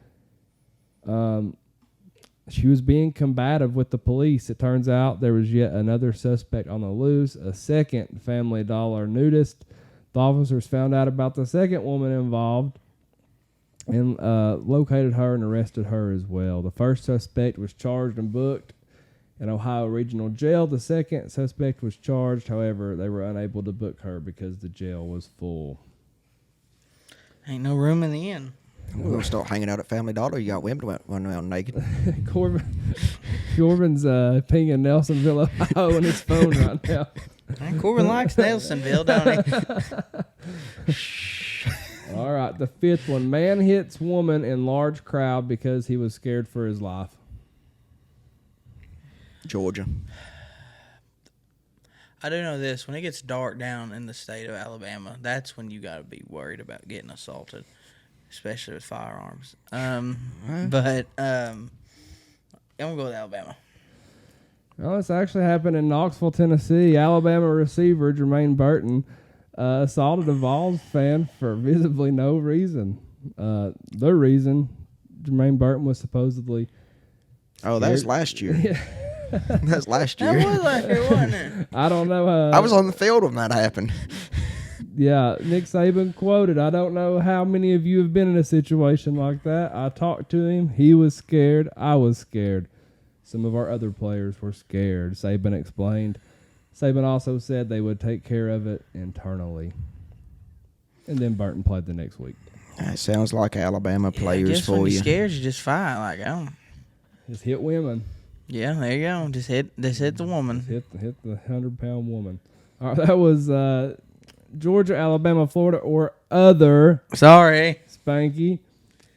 She was being combative with the police. It turns out there was yet another suspect on the loose, a second Family Dollar nudist. The officers found out about the second woman involved and located her and arrested her as well. The first suspect was charged and booked in Ohio Regional Jail. The second suspect was charged. However, they were unable to book her because the jail was full. Ain't no room in the inn. We're going to start hanging out at Family Dollar. You got women running around naked. Corbin's pinging Nelsonville, Ohio on his phone right now. Corbin likes Nelsonville, don't he? All right, the 5th one. Man hits woman in large crowd because he was scared for his life. Georgia. I do know this. When it gets dark down in the state of Alabama, that's when you got to be worried about getting assaulted, especially with firearms. But I'm going to go with Alabama. Well, this actually happened in Knoxville, Tennessee. Alabama receiver Jermaine Burton assaulted a Vawls fan for visibly no reason. The reason Jermaine Burton was supposedly Oh, that was last year. That's last year. That was last year, wasn't it? I don't know. I was on the field when that happened. Yeah, Nick Saban quoted, I don't know how many of you have been in a situation like that. I talked to him. He was scared. I was scared. Some of our other players were scared, Saban explained. Saban also said they would take care of it internally. And then Burton played the next week. That sounds like Alabama players for when you. you're scared, you just fight. Like, Just hit women. Yeah, there you go. Just hit the woman. Hit the 100-pound woman. All right, that was Georgia, Alabama, Florida, or other. Sorry. Spanky.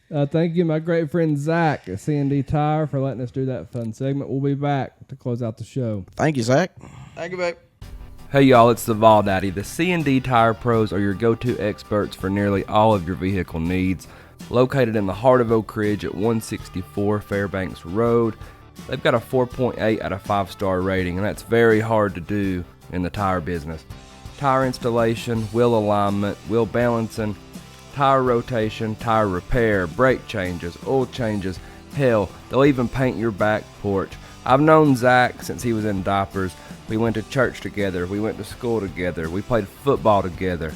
Thank you, my great friend Zach at C&D Tire, for letting us do that fun segment. We'll be back to close out the show. Thank you, Zach. Thank you, babe. Hey y'all, it's the Vawls Daddy. The C&D Tire Pros are your go-to experts for nearly all of your vehicle needs. Located in the heart of Oak Ridge at 164 Fairbanks Road, they've got a 4.8 out of 5-star rating, and that's very hard to do in the tire business. Tire installation, wheel alignment, wheel balancing, tire rotation, tire repair, brake changes, oil changes. Hell, they'll even paint your back porch. I've known Zach since he was in diapers. We went to church together. We went to school together. We played football together.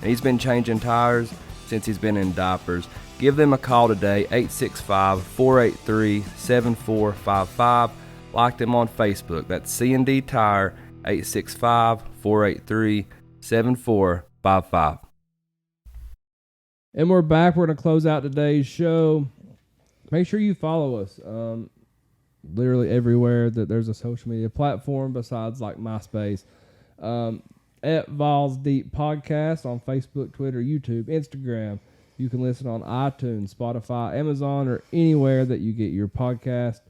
And he's been changing tires since he's been in diapers. Give them a call today, 865-483-7455. Like them on Facebook. That's C&D Tire, 865-483-7455. And we're back. We're going to close out today's show. Make sure you follow us. Literally everywhere that there's a social media platform besides like MySpace. At Vawls Deep Podcast on Facebook, Twitter, YouTube, Instagram. You can listen on iTunes, Spotify, Amazon, or anywhere that you get your podcast.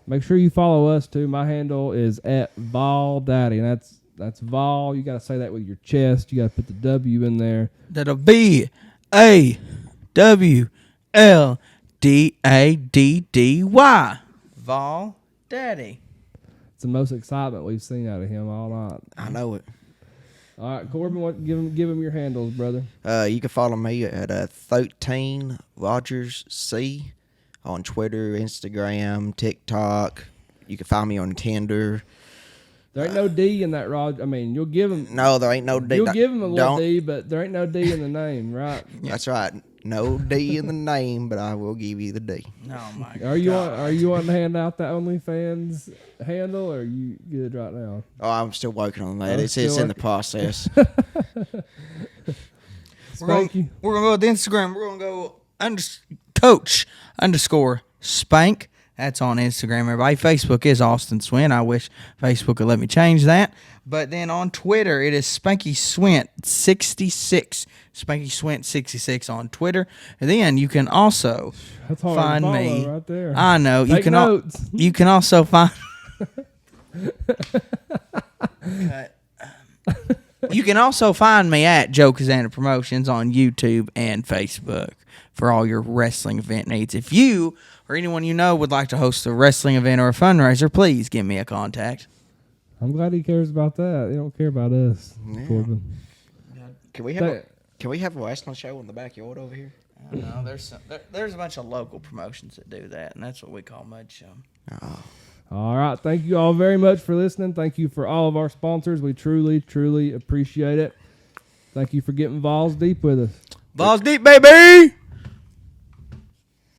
Make sure you follow us too. My handle is at Vawls Daddy, and that's Vol. You got to say that with your chest. You got to put the W in there. That'll be AWLDADDY. Vol Daddy. It's the most excitement we've seen out of him all night. I know it. All right, Corbin, give him your handles, brother. You can follow me at 13 Rogers C on Twitter, Instagram, TikTok. You can find me on Tinder. There ain't no D in that, Rod. I mean, you'll give him. No, there ain't no D. You'll give him a little D, but there ain't no D in the name, right? That's right. No D in the name, but I will give you the D. Oh my God. Are you wanting to hand out the OnlyFans handle, or are you good right now? Oh, I'm still working on that. It's in the process. We're gonna go with Instagram. We're gonna go Coach_Spank. That's on Instagram, everybody. Facebook is Austin Swint. I wish Facebook would let me change that. But then on Twitter, it is Spanky Swint 66. Spanky Swint 66 on Twitter. And then you can also find me right there. I know. Take notes. You can also find You can also find me at Joe Kazana Promotions on YouTube and Facebook for all your wrestling event needs. If you or anyone you know would like to host a wrestling event or a fundraiser, please give me a contact. I'm glad he cares about that. They don't care about us, Corbin. Can we have a wrestling show in the backyard over here? I don't know. There's a bunch of local promotions that do that, and that's what we call Mud Show. Oh. All right. Thank you all very much for listening. Thank you for all of our sponsors. We truly, truly appreciate it. Thank you for getting Vawls Deep with us. Vawls Deep, baby!